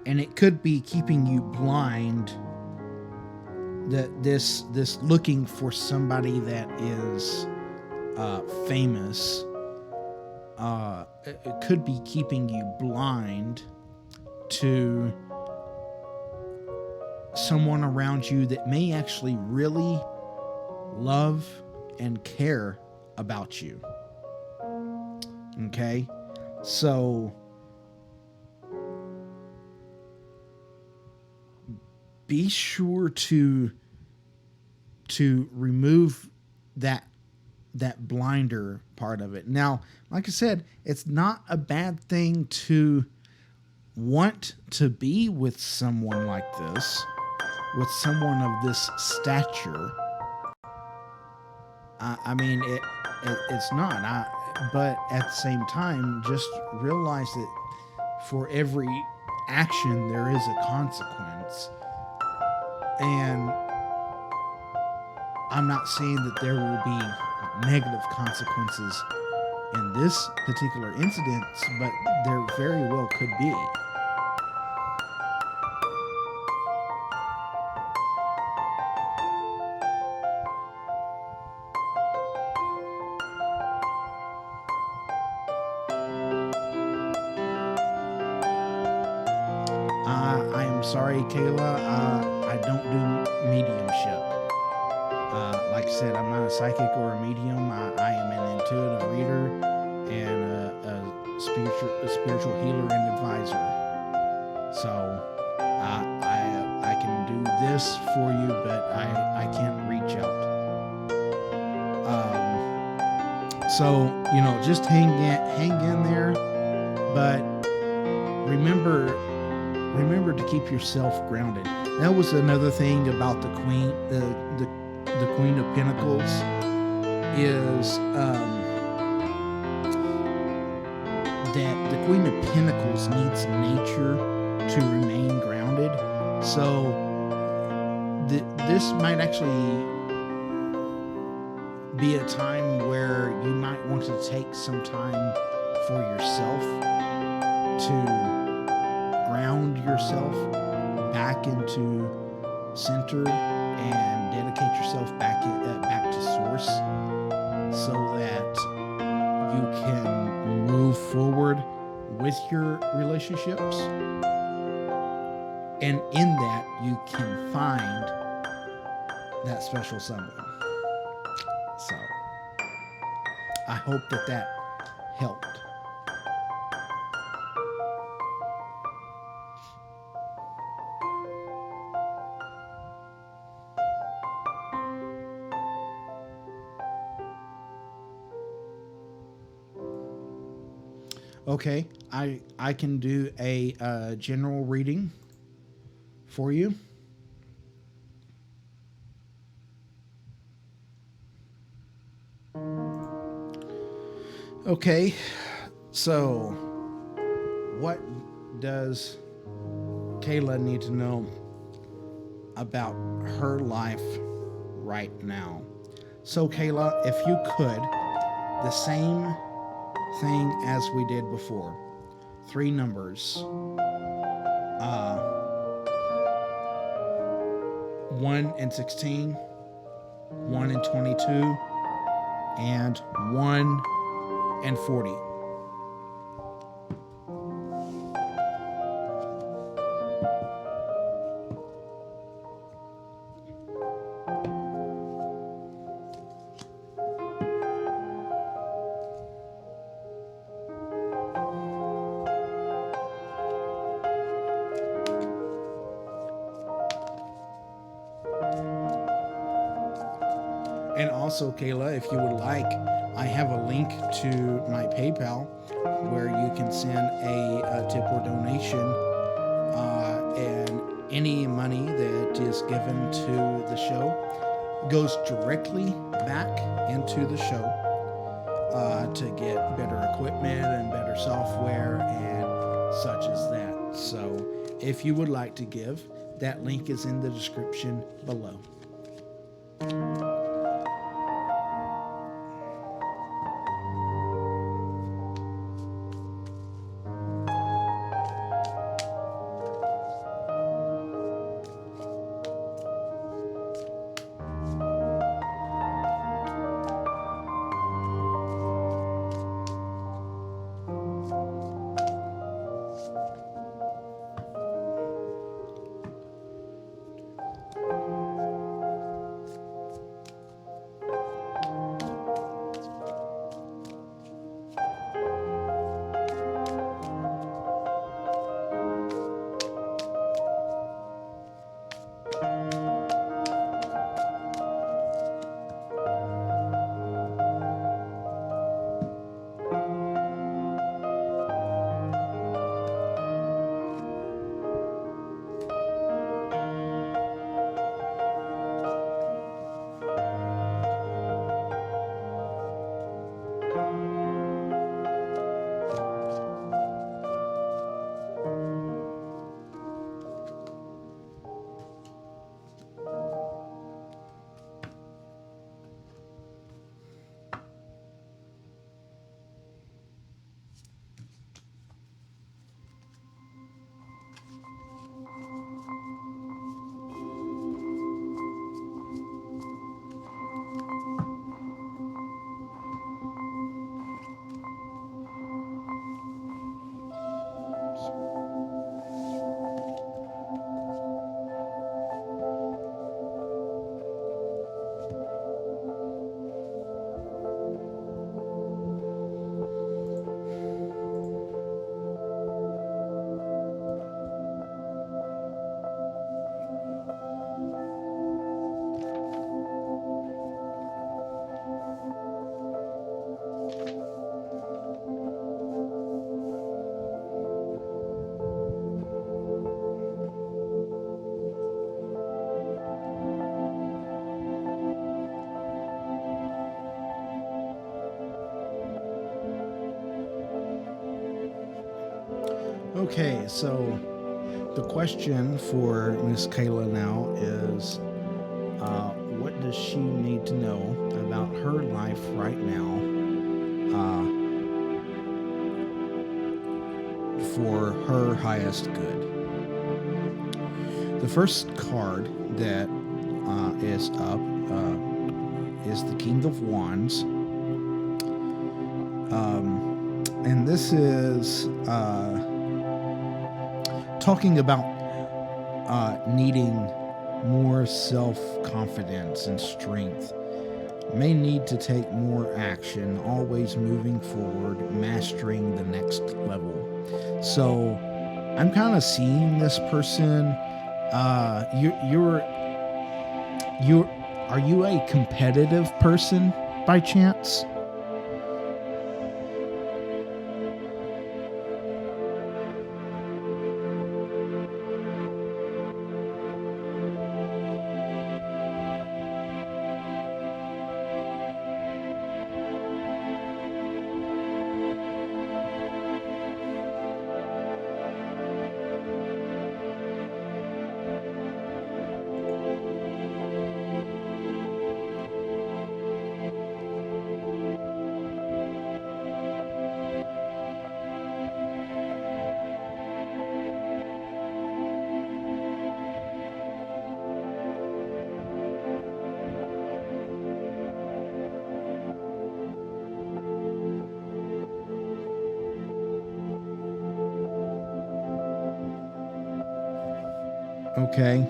And it could be keeping you blind, that this looking for somebody that is famous. It could be keeping you blind to someone around you that may actually really love and care about you. Okay? So be sure to remove that blinder part of it. Now, like I said, it's not a bad thing to want to be with someone like this, with someone of this stature. I mean, it's not. But at the same time, just realize that for every action, there is a consequence. And I'm not saying that there will be negative consequences in this particular incident, but there very well could be. I am sorry, Kayla. I don't do mediumship. Like I said, I'm not a psychic or a medium. I am an intuitive reader and a spiritual healer and advisor. So I can do this for you, but I can't reach out. So just hang in there, but remember to keep yourself grounded. That was another thing about the Queen, the Queen of Pentacles, is that the Queen of Pentacles needs nature to remain grounded. So this might actually be a time where you might want to take some time for yourself to ground yourself back into center and dedicate yourself back to source, so that you can move forward with your relationships, and in that you can find that special someone. So I hope that helped. Okay, I can do a general reading for you. Okay, so what does Kayla need to know about her life right now? So, Kayla, if you could, the same thing as we did before. 3 numbers. 1 and 16, 1 and 22, and 1 and 40. And also, Kayla, if you would like, I have a link to my PayPal where you can send a tip or donation, and any money that is given to the show goes directly back into the show to get better equipment and better software and such as that. So if you would like to give, that link is in the description below. Okay, so the question for Miss Kayla now is, what does she need to know about her life right now for her highest good? The first card that is up is the King of Wands. And this is talking about needing more self-confidence and strength. May need to take more action, always moving forward, mastering the next level. So I'm kind of seeing this person. Are you a competitive person by chance? Okay.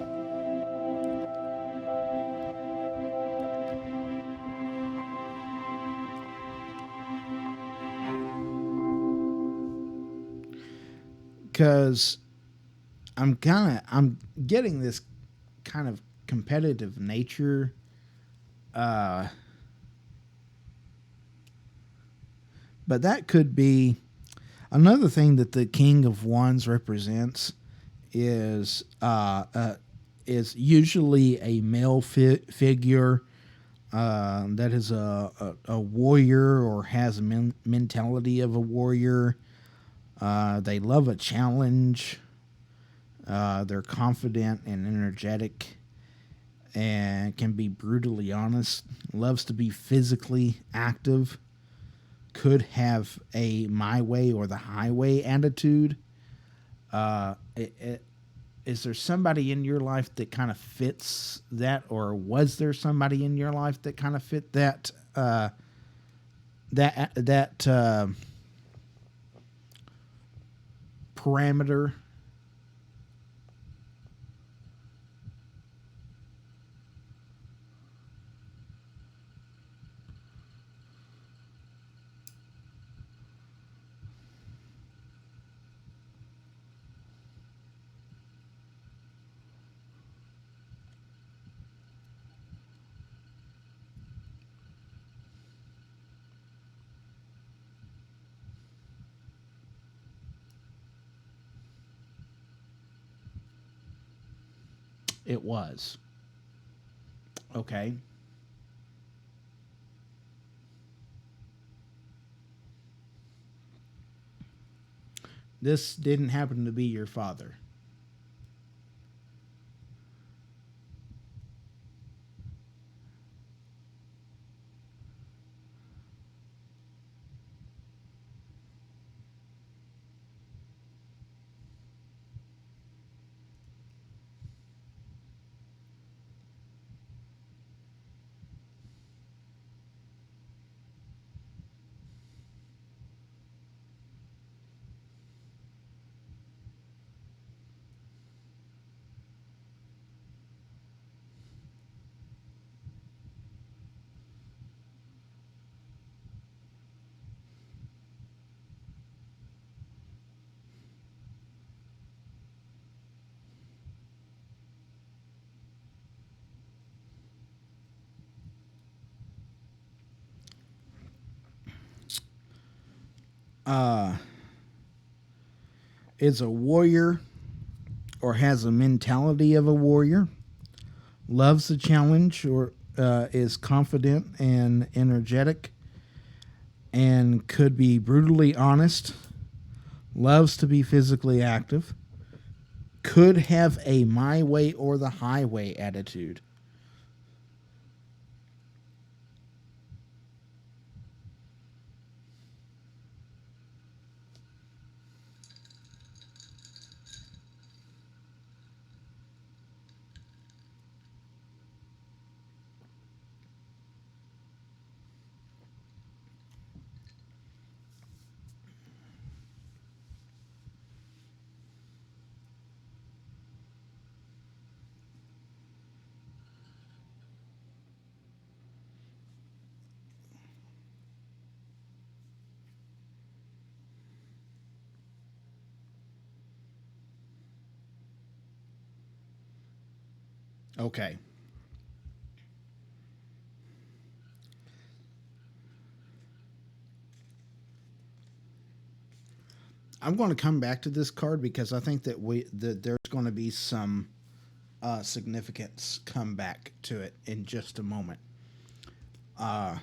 Because I'm getting this kind of competitive nature. Uh, but that could be another thing that the King of Wands represents is is usually a male figure that is a warrior or has a mentality of a warrior. They love a challenge. They're confident and energetic and can be brutally honest. Loves to be physically active. Could have a my way or the highway attitude. Is there somebody in your life that kind of fits that, or was there somebody in your life that kind of fit that that parameter? It was. Okay. This didn't happen to be your father. Uh, is a warrior or has a mentality of a warrior. Loves a challenge or is confident and energetic and could be brutally honest. Loves to be physically active. Could have a my way or the highway attitude. Okay. I'm going to come back to this card because I think that there's going to be some significance come back to it in just a moment. Uh,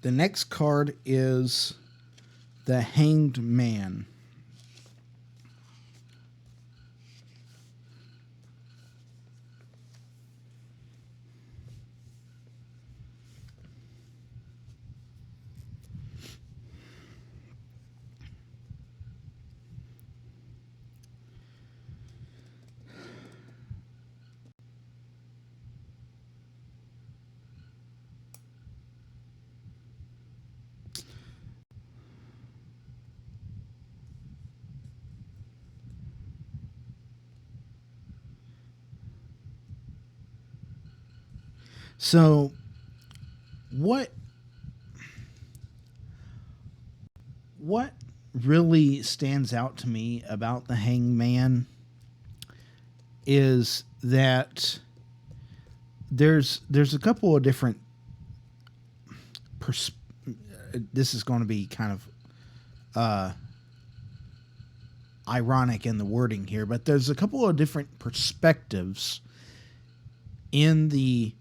the next card is the Hanged Man. So, what what really stands out to me about the hangman is that there's a couple of different this is going to be kind of ironic in the wording here, but there's a couple of different perspectives in the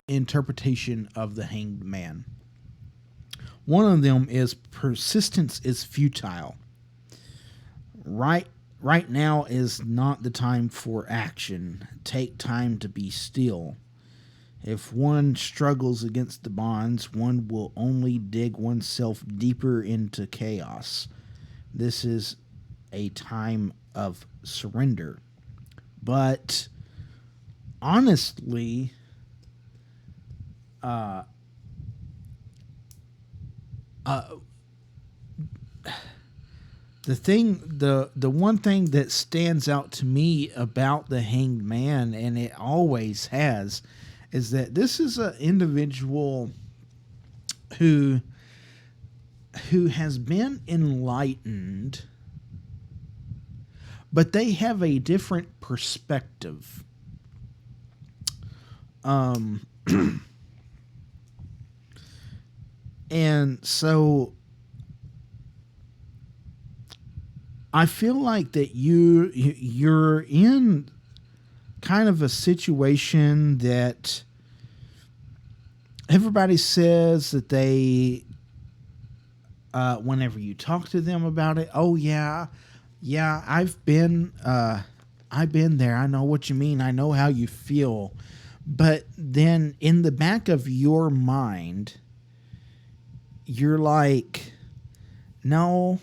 interpretation of the hanged man. One of them is persistence is futile. Right now is not the time for action. Take time to be still. If one struggles against the bonds, one will only dig oneself deeper into chaos. This is a time of surrender. But honestly, the one thing that stands out to me about the hanged man, and it always has, is that this is an individual who has been enlightened, but they have a different perspective. And so I feel like that you're in kind of a situation that everybody says that they whenever you talk to them about it, oh yeah, I've been there. I know what you mean. I know how you feel. But then in the back of your mind, you're like, no,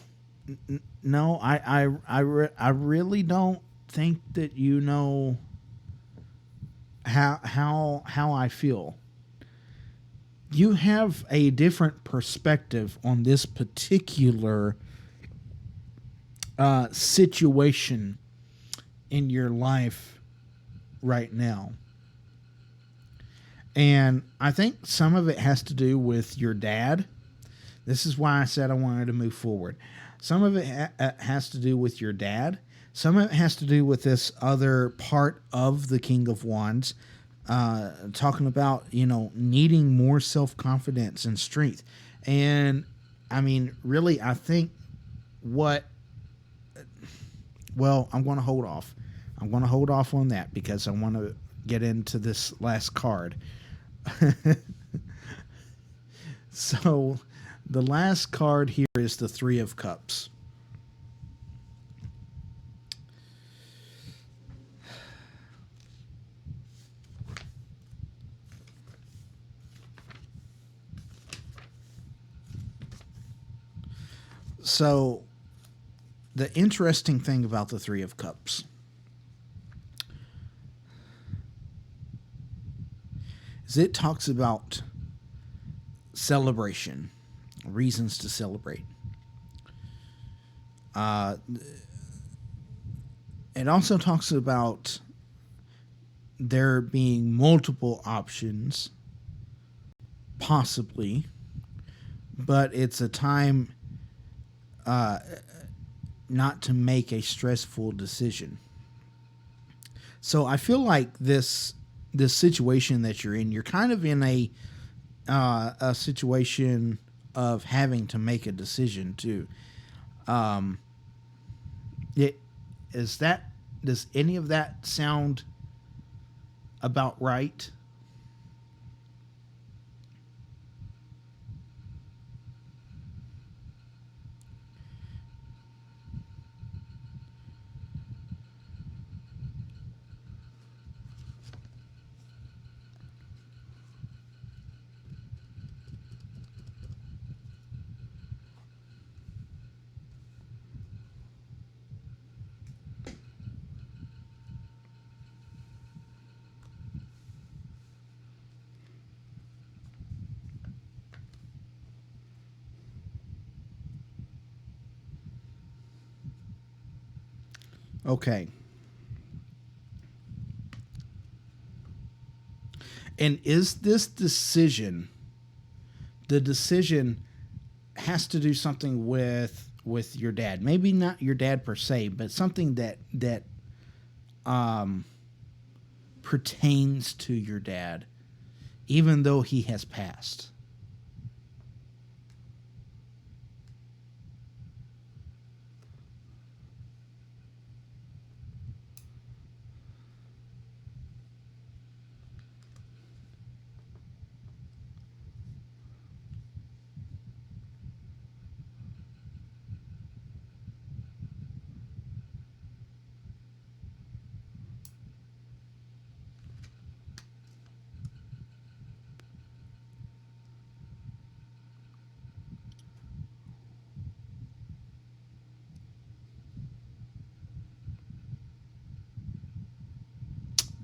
I really don't think that you know how I feel. You have a different perspective on this particular situation in your life right now. And I think some of it has to do with your dad. This is why I said I wanted to move forward. Some of it has to do with your dad. Some of it has to do with this other part of the King of Wands, talking about, needing more self-confidence and strength. And, I mean, really, I think I'm going to hold off. I'm going to hold off on that because I want to get into this last card. So the last card here is the Three of Cups. So the interesting thing about the Three of Cups is it talks about celebration, reasons to celebrate. It also talks about there being multiple options, possibly, but it's a time not to make a stressful decision. So I feel like this situation that you're in, you're kind of in a situation of having to make a decision too. Does any of that sound about right? Okay. And is this decision, the decision has to do something with your dad. Maybe not your dad per se, but something that pertains to your dad, even though he has passed.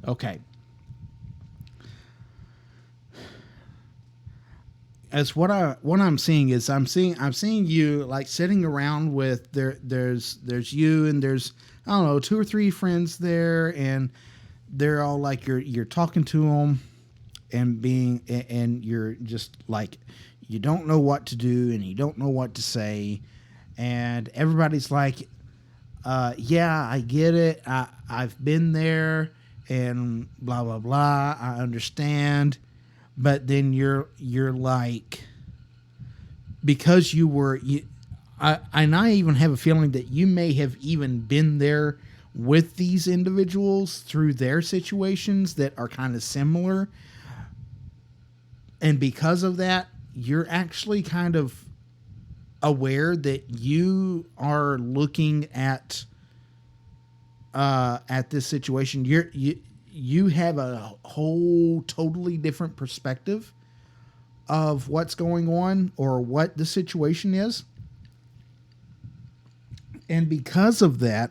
Okay. As what I'm seeing is I'm seeing you like sitting around with there's you and there's, I don't know, two or three friends there, and they're all like you're talking to them and you're just like you don't know what to do and you don't know what to say, and everybody's like, yeah, I get it. I've been there and blah blah blah. I understand. But then you're like, because you were and I even have a feeling that you may have even been there with these individuals through their situations that are kind of similar, and because of that, you're actually kind of aware that you are looking at this situation. You have a whole totally different perspective of what's going on or what the situation is. And because of that,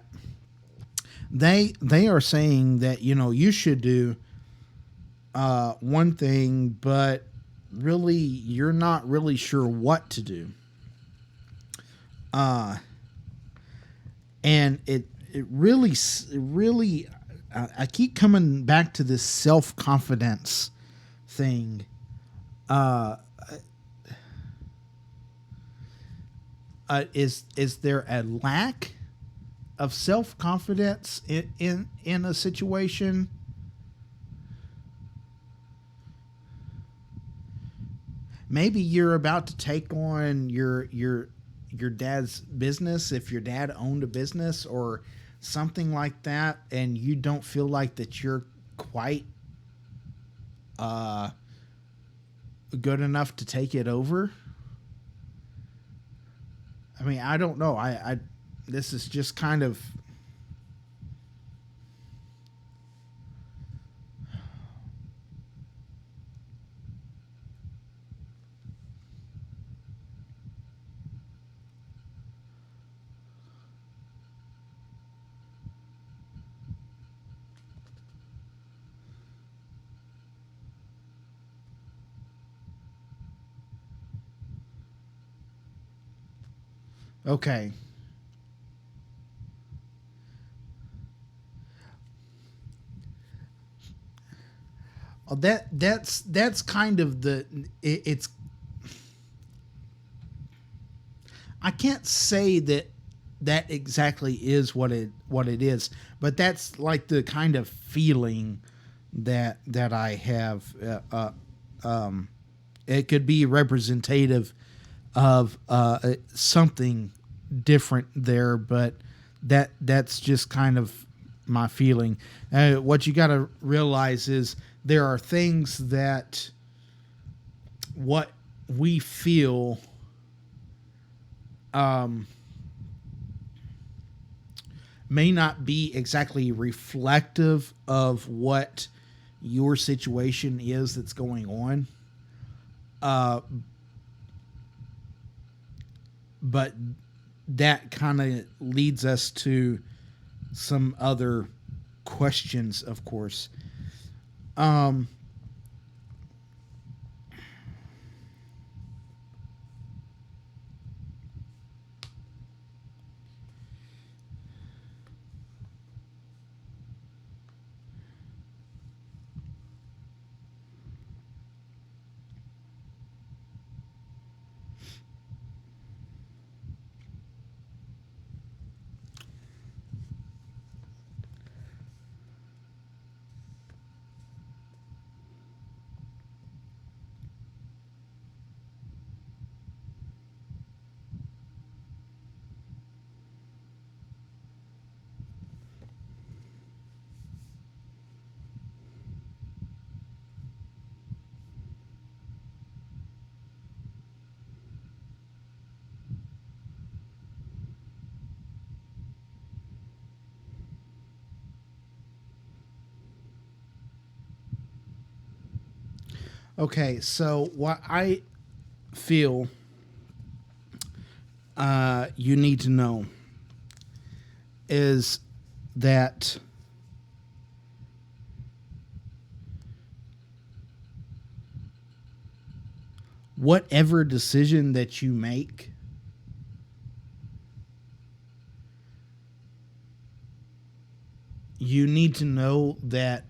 they are saying that, you should do one thing, but really you're not really sure what to do. And it really I keep coming back to this self-confidence thing. Is there a lack of self-confidence in a situation? Maybe you're about to take on your dad's business, if your dad owned a business or something like that, and you don't feel like that you're quite good enough to take it over. I mean, I don't know. I this is just kind of okay. Well, that's kind of it's. I can't say that exactly is what it is, but that's like the kind of feeling that I have. It could be representative of something different there, but that's just kind of my feeling. What you got to realize is there are things that what we feel may not be exactly reflective of what your situation is that's going on. But that kind of leads us to some other questions, of course. Um, Okay, so what I feel you need to know is that whatever decision that you make, you need to know that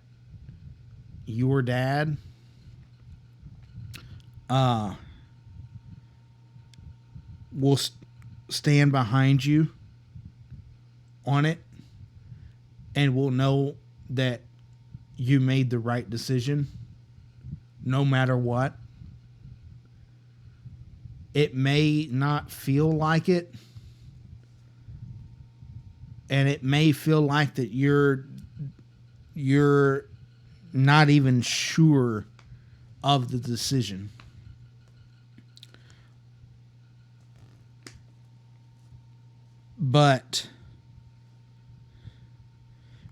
your dad uh, will stand behind you on it and will know that you made the right decision no matter what. It may not feel like it, and it may feel like that you're not even sure of the decision. But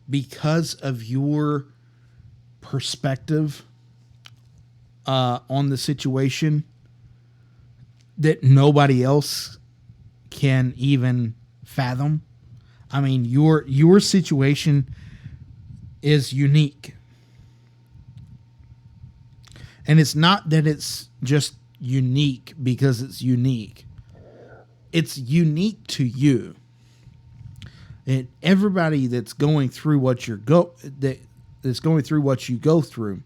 because of your perspective on the situation that nobody else can even fathom. I mean, your situation is unique. And it's not that it's just unique because it's unique. It's unique to you. And everybody that's going through what that's going through what you go through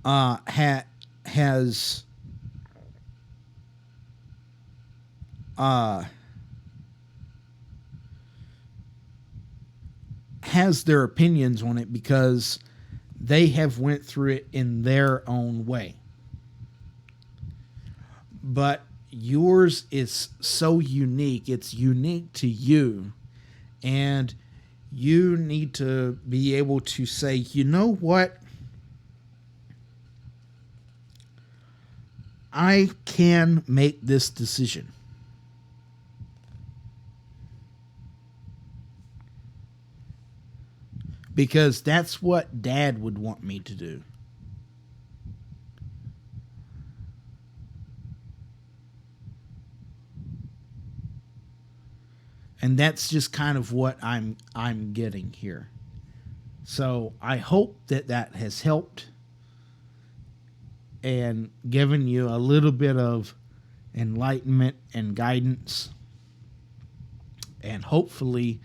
has their opinions on it because they have went through it in their own way. But yours is so unique. It's unique to you. And you need to be able to say, you know what? I can make this decision. Because that's what Dad would want me to do. And that's just kind of what I'm getting here. So I hope that has helped and given you a little bit of enlightenment and guidance, and hopefully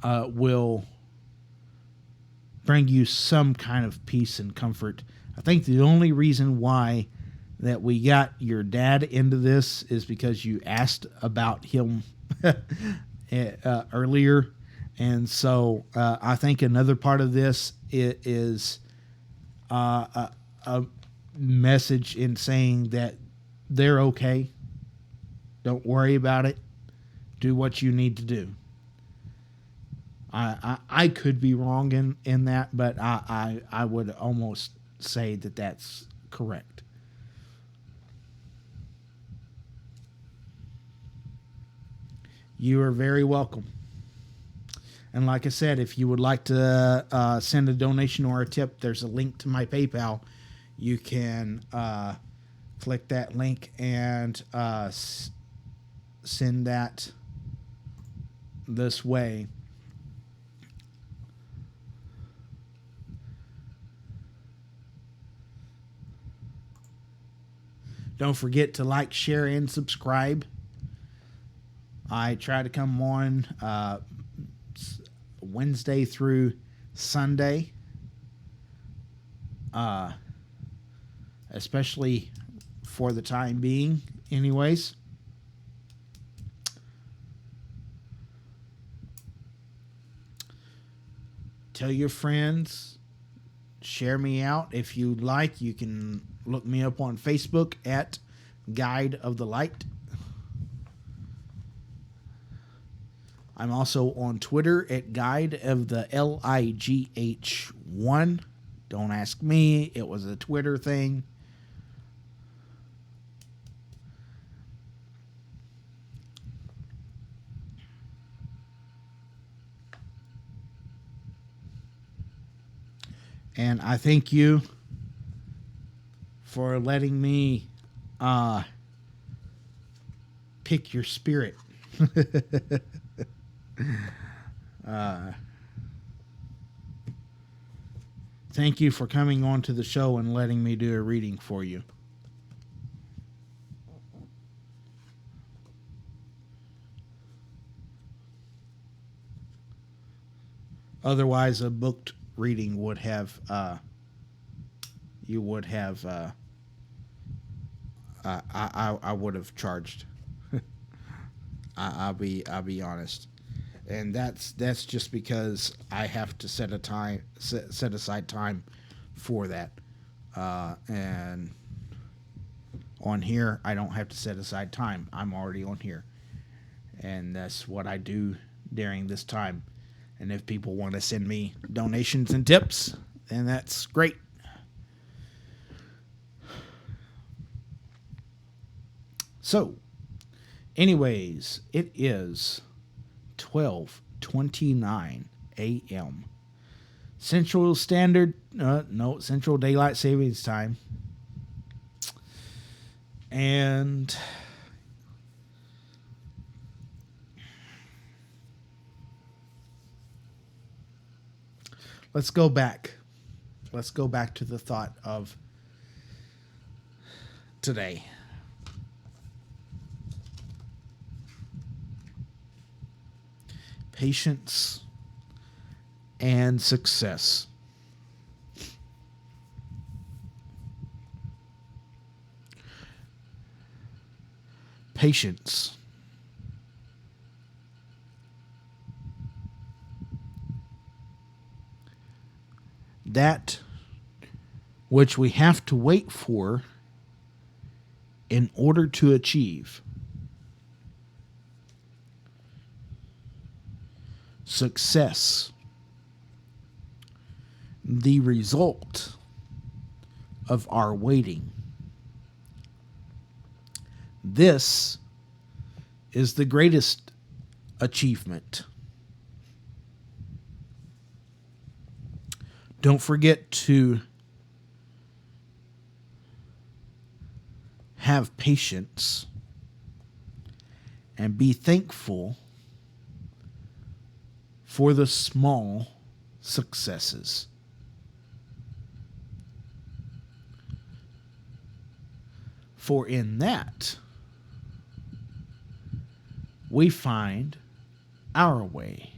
will bring you some kind of peace and comfort. I think the only reason why that we got your dad into this is because you asked about him earlier. And so I think another part of this is a message in saying that they're okay. Don't worry about it. Do what you need to do. I could be wrong in that, but I would almost say that that's correct. You are very welcome. And like I said, if you would like to send a donation or a tip, there's a link to my PayPal. You can click that link and send that this way. Don't forget to like, share, and subscribe. I try to come on Wednesday through Sunday, especially for the time being, anyways. Tell your friends, share me out. If you'd like, you can look me up on Facebook at Guide of the Light. I'm also on Twitter at Guide of the LIGH1. Don't ask me. It was a Twitter thing. And I thank you for letting me pick your spirit. Thank you for coming on to the show and letting me do a reading for you. Otherwise, a booked reading would have, you would have, I would have charged. I'll be honest, and that's just because I have to set aside time for that, and on here I don't have to set aside time. I'm already on here, and that's what I do during this time. And if people want to send me donations and tips, then that's great. So, anyways, it is 12:29 a.m. Central Daylight Savings Time. And let's go back. Let's go back to the thought of today. Patience and success. Patience. That which we have to wait for in order to achieve. Success. The result of our waiting. This is the greatest achievement. Don't forget to have patience and be thankful for the small successes. For in that, we find our way.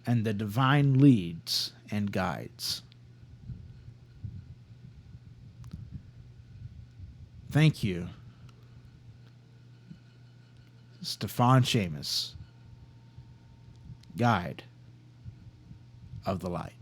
And the divine leads and guides. Thank you, Stíofán Séamus, Guide of the Light.